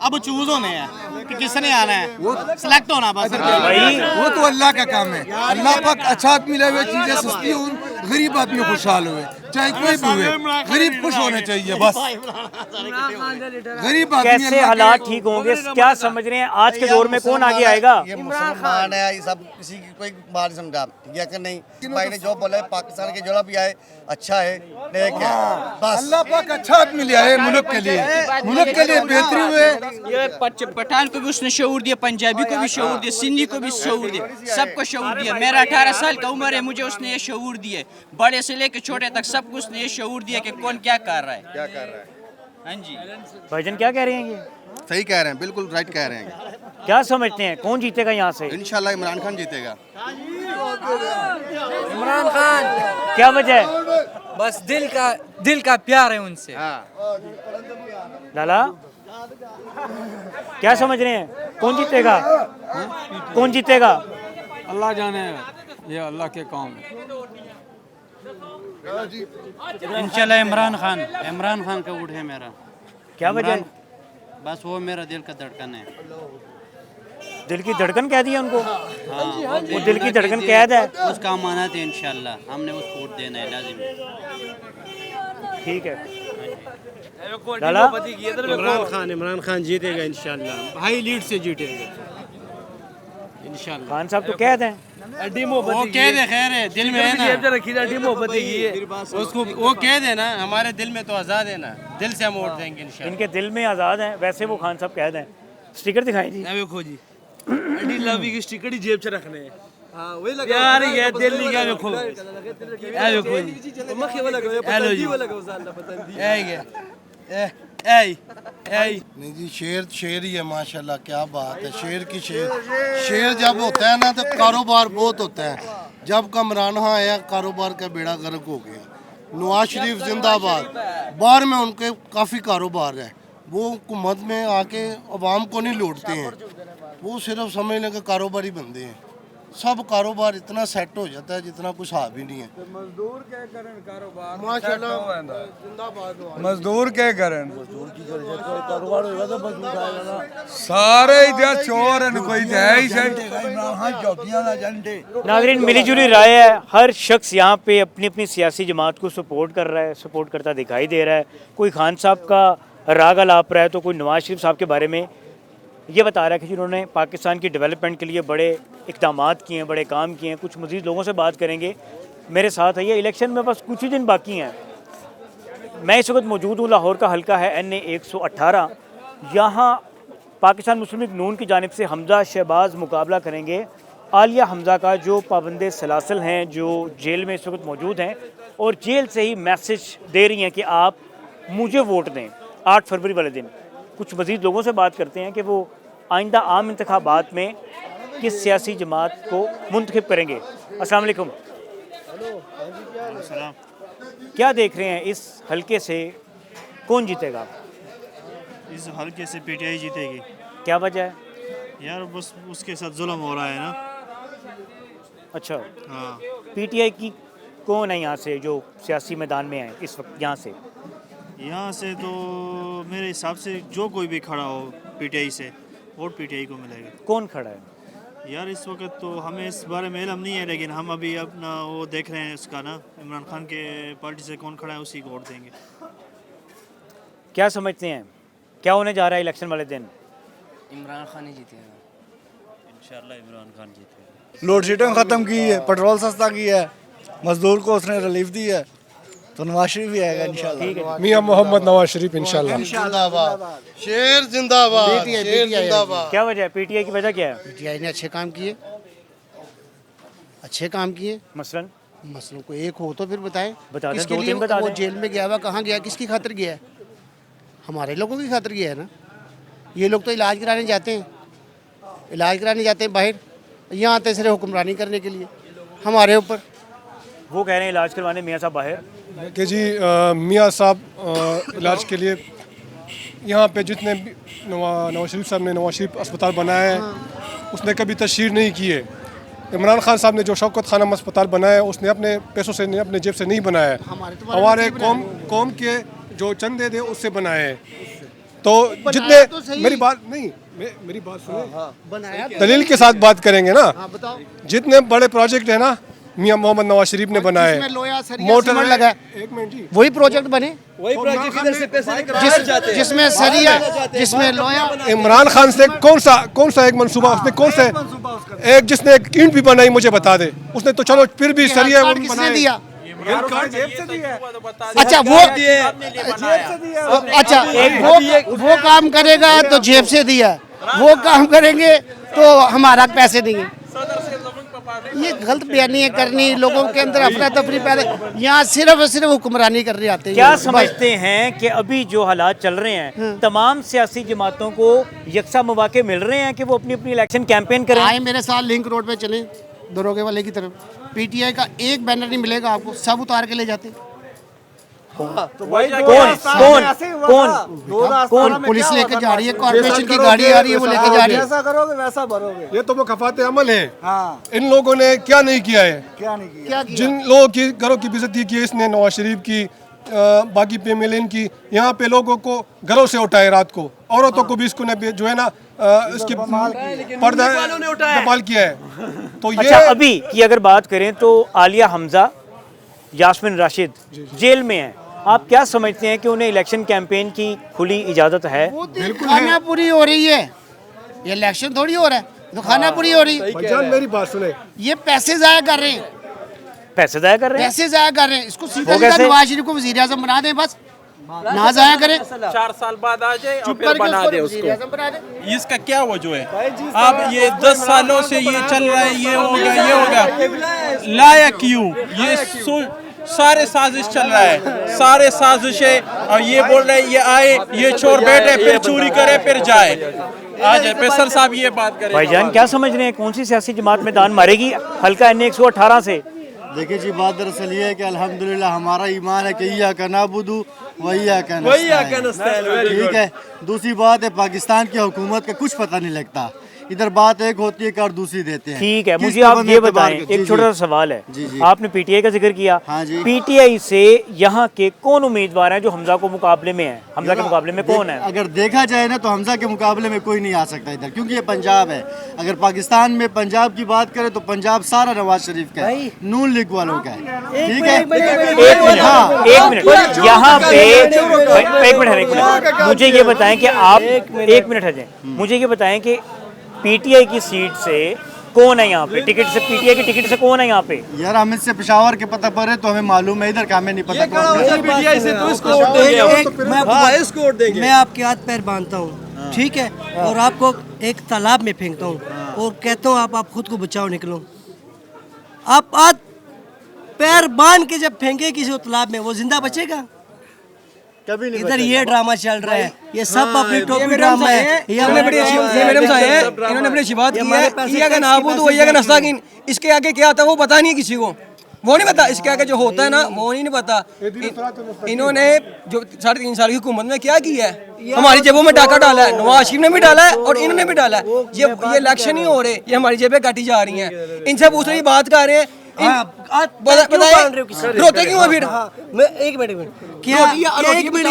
अब चूज होने हैं कि किसने आना है, वो सिलेक्ट होना बस भाई। वो तो अल्लाह का काम है। अल्लाह पाक अच्छा आदमी लावे, चीजें सस्ती हो, गरीब आदमी खुशहाल हुए, चाहे कोई भी हुए, गरीब खुश होने चाहिए बस। गरीब आदमी कैसे हालात ठीक होंगे, क्या समझ रहे हैं आज के दौर में कौन आगे आएगा? ये मुसलमान है, ये सब किसी की कोई बात नहीं समझा, ठीक है कि नहीं? भाई ने जो बोला है, पाकिस्तान के जो भी आए अच्छा है, नेक है बस। अल्लाह पाक अच्छा आदमी लिया है मुल्क के लिए, मुल्क के लिए बेहतरी हुए। ये पठान को भी उसने शऊर दिया, पंजाबी को भी शऊर दिया, सिंधी को भी शऊर दिया, सबको शऊर दिया। मेरा 18 साल का उम्र है, मुझे उसने ये शऊर दिए, बड़े से लेकर छोटे तक सबको उसने ये शऊर दिया कि कौन क्या कर रहा है, क्या कर रहा है। हाँ जी भाईजान क्या कह रहे हैं? ये सही कह रहे हैं, बिल्कुल राइट कह रहे हैं। क्या समझते हैं कौन जीतेगा यहाँ से? इंशाल्लाह इमरान खान जीतेगा। इमरान खान क्या वजह है? बस दिल का प्यार है उनसे। लाला क्या समझ रहे हैं, कौन जीतेगा? कौन जीतेगा? अल्लाह जाने, ये अल्लाह के काम है। इंशाल्लाह इमरान खान का वोट है मेरा। क्या वजह? बस वो मेरा दिल का धड़कन है। दिल की धड़कन कह दिया उनको? हाँ, वो दिल की धड़कन कैद है। उसका अमानत है, इंशाल्लाह हमने उसको वोट देना है लाजिम। ठीक है लाला। इमरान खान जीतेगा इंशाल्लाह, हाई लीड से जीतेगा इंशाल्लाह। खान साहब तो कैद हैं। वो कैद है, खैर है, दिल में है ना उसको, वो कैद है ना, हमारे दिल में तो आज़ाद है ना, दिल से हम वोट देंगे इंशाल्लाह। इनके दिल में आज़ाद हैं, वैसे वो खान साहब कैद हैं। स्टिकर दिखाएं जी। देखो जी, अडी लवी की स्टिकर ही जेब से रखने हैं। हाँ वही लगा यार ये दिल नहीं क्या देखो, ए देखो जी मखे वाला गया पता नहीं वाला गया साला पता नहीं नहीं जी, शेर ही है माशाल्लाह, क्या बात है। शेर जब होता है ना तो कारोबार बहुत होता है। जब कमरान खान आया कारोबार का बेड़ा गर्क हो गया। नवाज शरीफ जिंदाबाद, बाहर में उनके काफ़ी कारोबार है, वो हुकूमत में आके अवाम को नहीं लूटते हैं, वो सिर्फ समझ लें कि कारोबारी बंदे हैं। सब कारोबार इतना सेट हो जाता है जितना कुछ हाथ ही नहीं है। मजदूर क्या करें कारोबार माशाल्लाह जिंदाबाद। मजदूर क्या करें, कारोबार होगा तो मजदूर खाएगा ना। सारे इधर चोर हैं, कोई है ही नाज़रीन मिलीजुली राय है, हर शख्स यहाँ पे अपनी अपनी सियासी जमात को सपोर्ट कर रहा है, सपोर्ट करता दिखाई दे रहा है। कोई खान साहब का राग अलाप रहा है तो कोई नवाज शरीफ साहब के बारे में ये बता रहा है कि जिन्होंने पाकिस्तान की डेवलपमेंट के लिए बड़े इक़दामात किए हैं, बड़े काम किए हैं। कुछ मज़ीद लोगों से बात करेंगे, मेरे साथ है। ये इलेक्शन में बस कुछ ही दिन बाकी हैं। मैं इस वक्त मौजूद हूँ, लाहौर का हल्का है NA 118। यहाँ पाकिस्तान मुस्लिम लीग नून की जानिब से हमजा शहबाज मुकाबला करेंगे आलिया हमजा का, जो पाबंदे सलासल हैं, जो जेल में इस वक्त मौजूद हैं और जेल से ही मैसेज दे रही हैं कि आप मुझे वोट दें 8 फरवरी वाले दिन। कुछ मज़ीद लोगों से बात करते हैं कि वो आइंदा आम इंतखाबात में किस सियासी जमात को मुंतखब करेंगे। अस्सलाम वालेकुम। क्या देख रहे हैं इस हल्के से, कौन जीतेगा? इस हल्के से PTI जीतेगी। क्या वजह है? यार बस उसके साथ जुल्म हो रहा है ना। अच्छा हाँ, PTI की कौन है यहाँ से जो सियासी मैदान में है इस वक्त? यहाँ से तो मेरे हिसाब से जो कोई भी खड़ा हो PTI से, वोट PTI को मिलेगा। कौन खड़ा है? यार इस वक्त तो हमें इस बारे में इल्म नहीं है, लेकिन हम अभी अपना वो देख रहे हैं उसका ना, इमरान खान के पार्टी से कौन खड़ा है उसी को वोट देंगे। क्या समझते हैं क्या होने जा रहा है इलेक्शन वाले दिन? इमरान खान ही जीतेगा इंशाल्लाह, इमरान खान जीतेगा। लोड शेडिंग ख़त्म की है, पेट्रोल सस्ता किया है, मजदूर को उसने रिलीफ दी है, तो नवाज शरीफ भी आएगा इंशाल्लाह। मियां मोहम्मद नवाज शरीफ इंशाल्लाह। शेर जिंदाबाद, शेर जिंदाबाद। क्या वजह है? PTI की वजह क्या है? PTI ने अच्छे काम किए, अच्छे काम किए। मसलन को एक हो तो फिर बताएं। बता दें, किसके दो लिए तीन बता वो दें। जेल में गया हुआ, कहाँ गया, किसकी खातिर गया है? हमारे लोगों की खातिर गया है ना। ये लोग तो इलाज कराने जाते हैं, बाहर, यहाँ आते सिर्फ हुक्मरानी करने के लिए हमारे ऊपर। वो कह रहे हैं इलाज करवाने मियाँ साहब बाहर कि जी मियाँ साहब इलाज के लिए यहाँ पे जितने भी नवाज शरीफ साहब ने नवाज शरीफ अस्पताल बनाया है, उसने कभी तशहीर नहीं की है। इमरान खान साहब ने जो शौकत खानम अस्पताल बनाया है, उसने अपने पैसों से नहीं, अपने जेब से नहीं बनाया है, हमारे कौम के जो चंदे थे उससे बनाए हैं। तो जितने मेरी बात सुनिए, दलील के साथ बात करेंगे ना। जितने बड़े प्रोजेक्ट है ना मियां मोहम्मद नवाज शरीफ ने बनाए, मोटर लगा, एक मिनट जी, वही प्रोजेक्ट बने, वही प्रोजेक्ट इधर से पैसे निकल जाते हैं, जिसमें सरिया, जिसमें लोया। इमरान खान से कौन सा एक मंसूबा उसने, कौन सा एक जिसने एक ईंट भी बनाई मुझे बता दे। उसने तो चलो फिर भी सरिया किसने दिया? अच्छा वो काम करेगा तो जेब से दिया, वो काम करेंगे तो हमारा पैसे नहीं है। ये गलत बयानी करनी, लोगों के अंदर अफरा तफरी पैदा, यहाँ सिर्फ हुक्मरानी करने आते हैं। क्या समझते हैं कि अभी जो हालात चल रहे हैं, तमाम सियासी जमातों को यकसा मौके मिल रहे हैं कि वो अपनी अपनी इलेक्शन कैंपेन करें? आए मेरे साथ लिंक रोड पे चले, दरोगे वाले की तरफ, PTI का एक बैनर नहीं मिलेगा आपको, सब उतार के ले जाते। कौन पुलिस लेके जा रही है, कॉर्पोरेशन की गाड़ी आ रही है वो लेके जा रही है। जैसा करोगे वैसा भरोगे। ये तो मुकफ़ात अमल है। हाँ। इन लोगों ने क्या नहीं किया है, क्या नहीं किया, जिन लोगों की घरों की बेइज्जती की इसने, नवाज शरीफ की, बाकी PMLN की, यहाँ पे लोगों को घरों से उठाए रात को, औरतों को भी इसको ने जो है ना इसके पर्दा दबाल किया है। तो ये अच्छा, अभी की अगर बात करें तो आलिया हमजा, यास्मीन राशिद जेल में हैं। आप क्या समझते हैं कि उन्हें इलेक्शन कैंपेन की खुली इजाज़त है? बिल्कुल खाना पूरी हो रही है, ये इलेक्शन थोड़ी हो रहा है, तो खाना पूरी हो रही है। भाईजान मेरी बात सुने, ये पैसे जाया कर रहे हैं, पैसे जाया कर रहे हैं, पैसे जाया कर रहे हैं। इसको सीधा सीधा नवाज शरीफ को वज़ीर आज़म बना दें, बस ना जाया करें, 4 साल बाद आ जाए और चुप फिर करके बना दे वज़ीर आज़म बना दे। उसको। इसका क्या वजह है? अब ये 10 सालों से ये चल रहा है, ये हो गया, ये हो गया, लाया क्यों? ये सारे साजिश चल रहा है, सारे साजिश है। और ये बोल रहे हैं ये आए, ये चोर बैठे, फिर चोरी करे, फिर जाए। आ जाए फैसल साहब ये बात करें। भाईजान क्या समझ रहे हैं, कौन सी सियासी जमात मैदान मारेगी हल्का NA 118 से? देखिए जी, बात दरअसल ये है कि अल्हम्दुलिल्लाह हमारा ईमान है कि इय्या का नाबुदु व इय्या का नस्तईन। ठीक है, दूसरी बात है पाकिस्तान की हुकूमत का कुछ पता नहीं लगता, इधर बात एक होती है और दूसरी देते हैं। ठीक है, मुझे आप ये बताएं, एक छोटा सा सवाल है। आपने PTI का जिक्र किया, PTI से यहाँ के कौन उम्मीदवार हैं जो हमजा को मुकाबले में है? हमजा के मुकाबले में कौन है? अगर देखा जाए ना तो हमजा के मुकाबले में कोई नहीं आ सकता इधर, क्योंकि ये पंजाब है। अगर पाकिस्तान में पंजाब की बात करें तो पंजाब सारा नवाज शरीफ का है, नून लीग वालों का है। ठीक है, एक मिनट यहाँ पे, एक मिनट मुझे ये बताएं कि आप, एक मिनट है, मुझे ये बताएं कि PTI की सीट से कौन है यहाँ पे, टिकट से, PTI की टिकट से कौन है यहाँ पे? यार हम इससे पेशावर के पता पर है तो हमें मालूम है, इधर का हमें नहीं पता। मैं आपके हाथ पैर बांधता हूँ, ठीक है, और आपको एक तालाब में फेंकता हूँ और कहता हूँ आप खुद को बचाओ, निकलो। आप हाथ पैर बांध के जब फेंके किसी को तालाब में, वो जिंदा बचेगा? कभी नहीं। इधर ये ड्रामा चल रहा है, ये सब अपनी टोपी ड्रामा है। इन्होंने बड़ी अच्छी बात की है, इय्या का नाबुद व इय्या का नस्तईन। इसके आगे क्या आता है वो पता नहीं है किसी को, वो नहीं पता। इसके आगे जो होता है ना वो नहीं पता। इन्होंने जो 3.5 साल की हुकूमत में क्या किया है, हमारी जेबों में डाका डाला है, नवाज शरीफ ने भी डाला है और इन्होंने भी डाला है। ये इलेक्शन ही हो रहे, ये हमारी जेबें काटी जा रही हैं। इनसे पूछ रही बात कर रहे हैं, रोते क्यों है फिर? एक मिनट क्या, एक मिनट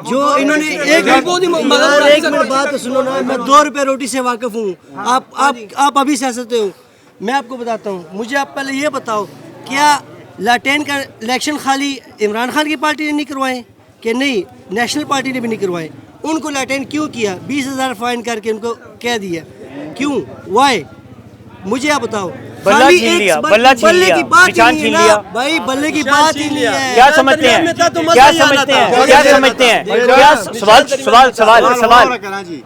जो इन्होंने एक मिनट बात तो सुनो ना, मैं 2 रुपए रोटी से वाकिफ हूँ। आप अभी सियासत हो, मैं आपको बताता हूँ। मुझे आप पहले ये बताओ, क्या लाटेन का इलेक्शन खाली इमरान खान की पार्टी ने नहीं करवाए कि नहीं नेशनल पार्टी ने भी नहीं करवाए? उनको लाटेन क्यों किया? 20,000 फाइन करके उनको कह दिया, क्यों? वाई? मुझे आप बताओ। बल्ला छीन लिया, बल्ला छीन लिया, निशान छीन लिया। भाई बल्ले की बात ही नहीं है। क्या समझते हैं, क्या समझते हैं, क्या समझते हैं, क्या सवाल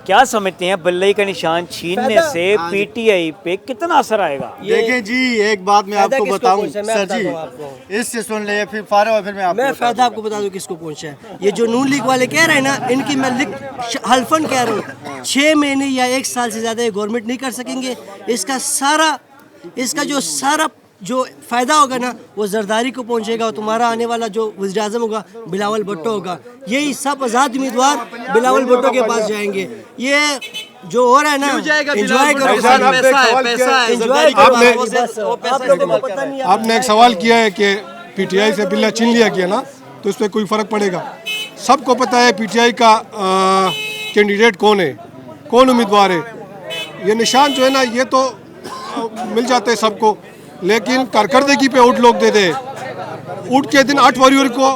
क्या समझते हैं बल्ले का निशान छीनने से PTI पे कितना असर आएगा? देखें जी, एक बात मैं आपको बताऊं सर जी, इससे सुन ले फिर फारो और फिर मैं फायदा आपको बता दूं किसको पहुंचा है। ये जो नून लीग वाले कह रहे हैं ना, इनकी मैं हल्फन कह रहा हूँ, 6 महीने या 1 साल से ज्यादा ये गवर्नमेंट नहीं कर सकेंगे। इसका जो सारा जो फ़ायदा होगा ना वो जरदारी को पहुंचेगा, और तुम्हारा आने वाला जो वज़ीर आज़म होगा बिलावल भुट्टो होगा। यही सब आज़ाद उम्मीदवार बिलावल भुट्टो के पास जाएंगे। ये जो हो रहा है ना, एंजॉय करो, आपने एक सवाल किया है कि PTI से बिल्ला छीन लिया गया ना, तो इस पर कोई फ़र्क पड़ेगा? सबको पता है PTI का कैंडिडेट कौन है, कौन उम्मीदवार है। ये निशान जो है ना, ये तो मिल जाते हैं सबको, लेकिन कारकर्दगी पे वोट लोग दे दे। वोट के दिन 8 फरवरी को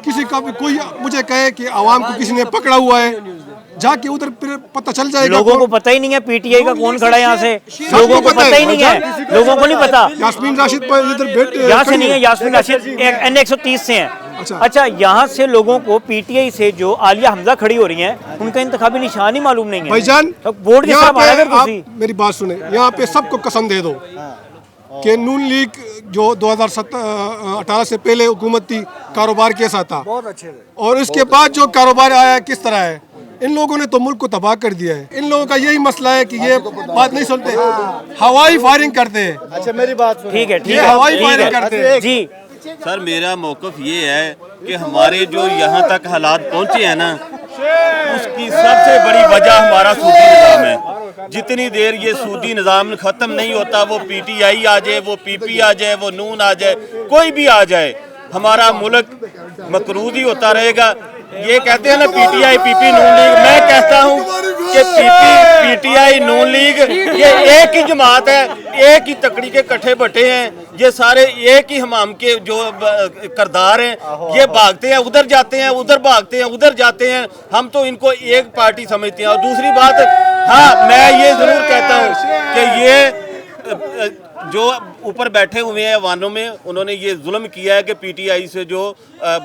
किसी का भी कोई मुझे कहे कि आवाम को किसी ने पकड़ा हुआ है, जाके उधर फिर पता चल जाएगा। लोगों को पता ही नहीं है PTI का कौन खड़ा है यहाँ से, लोगों को पता ही नहीं है, लोगों को नहीं पता। यास्मीन राशिद पर इधर बैठे, यहाँ से नहीं है, यास्मीन राशिद NA 130 से हैं। अच्छा, यहाँ से लोगों को PTI से जो आलिया हमजा खड़ी हो रही हैं, उनका इंतखाबी निशान ही मालूम नहीं है। भाईजान वोट यहाँ पे आप मेरी बात सुने, यहाँ पे सबको कसम दे दो कि नून लीग जो 2018 से पहले हुकूमत थी, कारोबार कैसा था, बहुत अच्छे, और उसके बाद जो कारोबार आया किस तरह है। इन लोगों ने तो मुल्क को तबाह कर दिया है। इन लोगों का यही मसला है कि ये बात नहीं सुनते, हवाई फायरिंग करते हैं। अच्छा मेरी बात सुनो, ठीक है, ये हवाई फायरिंग करते हैं जी। सर मेरा मौक़िफ़ ये है कि हमारे जो यहाँ तक हालात पहुँचे हैं ना, उसकी सबसे बड़ी वजह हमारा सूदी निज़ाम है। जितनी देर ये सूदी निज़ाम ख़त्म नहीं होता, वो PTI आ जाए, वो PP आ जाए, वो नून आ जाए, कोई भी आ जाए, हमारा मुल्क मकरूज ही होता रहेगा। ये कहते हैं ना PTI PP नून लीग, मैं कहता हूँ कि PTI नून लीग ये एक ही जमात है, एक ही तकड़ी के कट्ठे बटे हैं, ये सारे एक ही हमाम के जो करदार हैं, ये भागते हैं उधर जाते हैं, उधर भागते हैं उधर जाते हैं। हम तो इनको एक पार्टी समझते हैं। और दूसरी बात, हाँ मैं ये ज़रूर कहता हूँ कि ये जो ऊपर बैठे हुए हैं वानों में, उन्होंने ये जुल्म किया है कि PTI से जो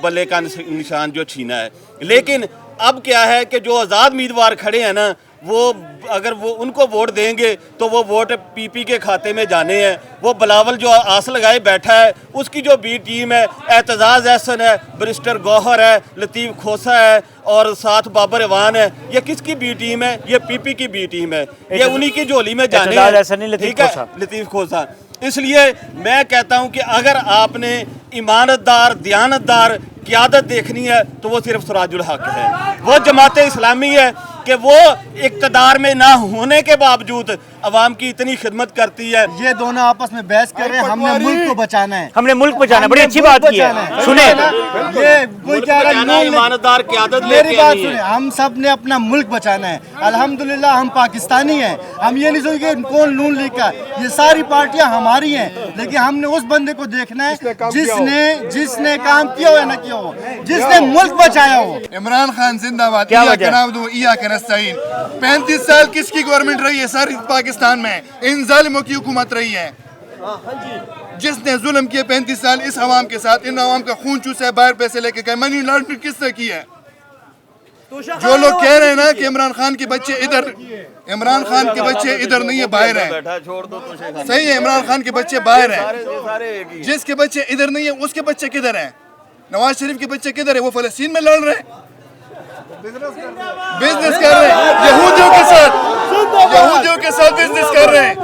बल्ले का निशान जो छीना है। लेकिन अब क्या है कि जो आज़ाद उम्मीदवार खड़े हैं ना, वो अगर वो उनको वोट देंगे तो वो वोट PP के खाते में जाने हैं। वो बिलावल जो आस लगाए बैठा है, उसकी जो बी टीम है, एतजाज़ एहसन है, बैरिस्टर गौहर है, लतीफ़ खोसा है और साथ बाबर इवान है, ये किसकी बी टीम है? ये PP की बी टीम है। ये उन्हीं की झोली में जाने हैं, ठीक है, लतीफ़ खोसा। इसलिए मैं कहता हूं कि अगर आपने ईमानदार दयानतदार क़यादत देखनी है तो वो सिर्फ सिराजुल हक है, वो जमात इस्लामी है कि वो इक़्तिदार में ना होने के बावजूद अवाम की इतनी खिदमत करती है। ये दोनों आपस में बहस कर रहे हैं, हमने मुल्क को बचाना है, हमने मुल्क बचाना, बड़ी अच्छी बात की है। सुने, ये कोई कह रहा है ईमानदार क़यादत, मेरी बात सुने, हम सब ने अपना मुल्क बचाना है। अल्हम्दुलिल्लाह हम पाकिस्तानी हैं, हम ये नहीं सोचेंगे कौन नून लीग का, ये सारी पार्टियां हमारी हैं, लेकिन हमने उस बंदे को देखना है जिसने काम किया हो या ना किया हो, जिसने मुल्क बचाया हो। इमरान खान जिंदाबाद। 35 साल किसकी गवर्नमेंट रही है? सारी पाकिस्तान में इन जालिमों की हुकूमत रही है, जिसने जुल्म किए 35 साल इस अवाम के साथ, इन अवाम का खून चूसा है, बाहर पैसे लेके गए, मनी लॉन्ड्रिंग किसने की है? जो लोग कह रहे हैं ना कि इमरान खान के बच्चे इधर, इमरान खान के बच्चे इधर नहीं है, बाहर हैं, सही है, इमरान खान के बच्चे बाहर हैं, जिसके बच्चे इधर नहीं है उसके बच्चे किधर हैं? नवाज शरीफ के बच्चे किधर है? वो फलस्तीन में लड़ रहे हैं, बिजनेस कर रहे हैं, यहूदियों के साथ बिजनेस कर रहे हैं,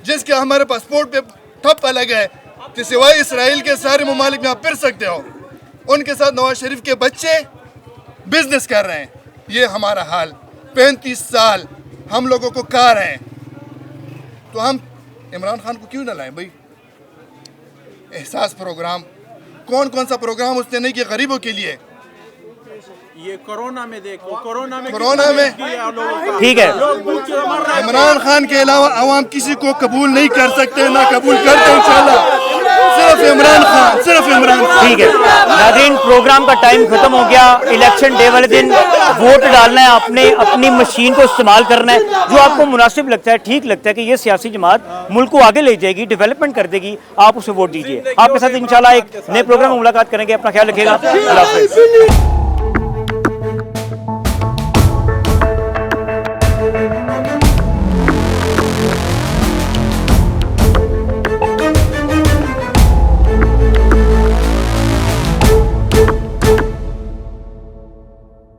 जिसके हमारे पासपोर्ट पे ठप्पा लगा है कि सिवाय इसराइल के सारे ममालिक में आप फिर सकते हो, उनके साथ नवाज शरीफ के बच्चे बिजनेस कर रहे हैं। ये हमारा हाल 35 साल हम लोगों को कार है, तो हम इमरान खान को क्यों न लाएं भाई? एहसास प्रोग्राम, कौन कौन सा प्रोग्राम उसने नहीं किया गरीबों के लिए? ये कोरोना में देखो, कोरोना में ठीक है, इमरान खान के अलावा अवाम किसी को कबूल नहीं कर सकते, ना कबूल करते इंशाल्लाह, सिर्फ इमरान खान, सिर्फ इमरान खान। ठीक है नाज़रीन, प्रोग्राम का टाइम खत्म हो गया। इलेक्शन डे वाले दिन वोट डालना है, आपने अपनी मशीन को इस्तेमाल करना है, जो आपको मुनासिब लगता है, ठीक लगता है कि ये सियासी जमात मुल्क को आगे ले जाएगी, डेवलपमेंट कर देगी, आप उसे वोट दीजिए। आपके साथ इंशाल्लाह एक नए प्रोग्राम में मुलाकात करेंगे। अपना ख्याल रखिएगा। अल्लाह हाफ़िज़।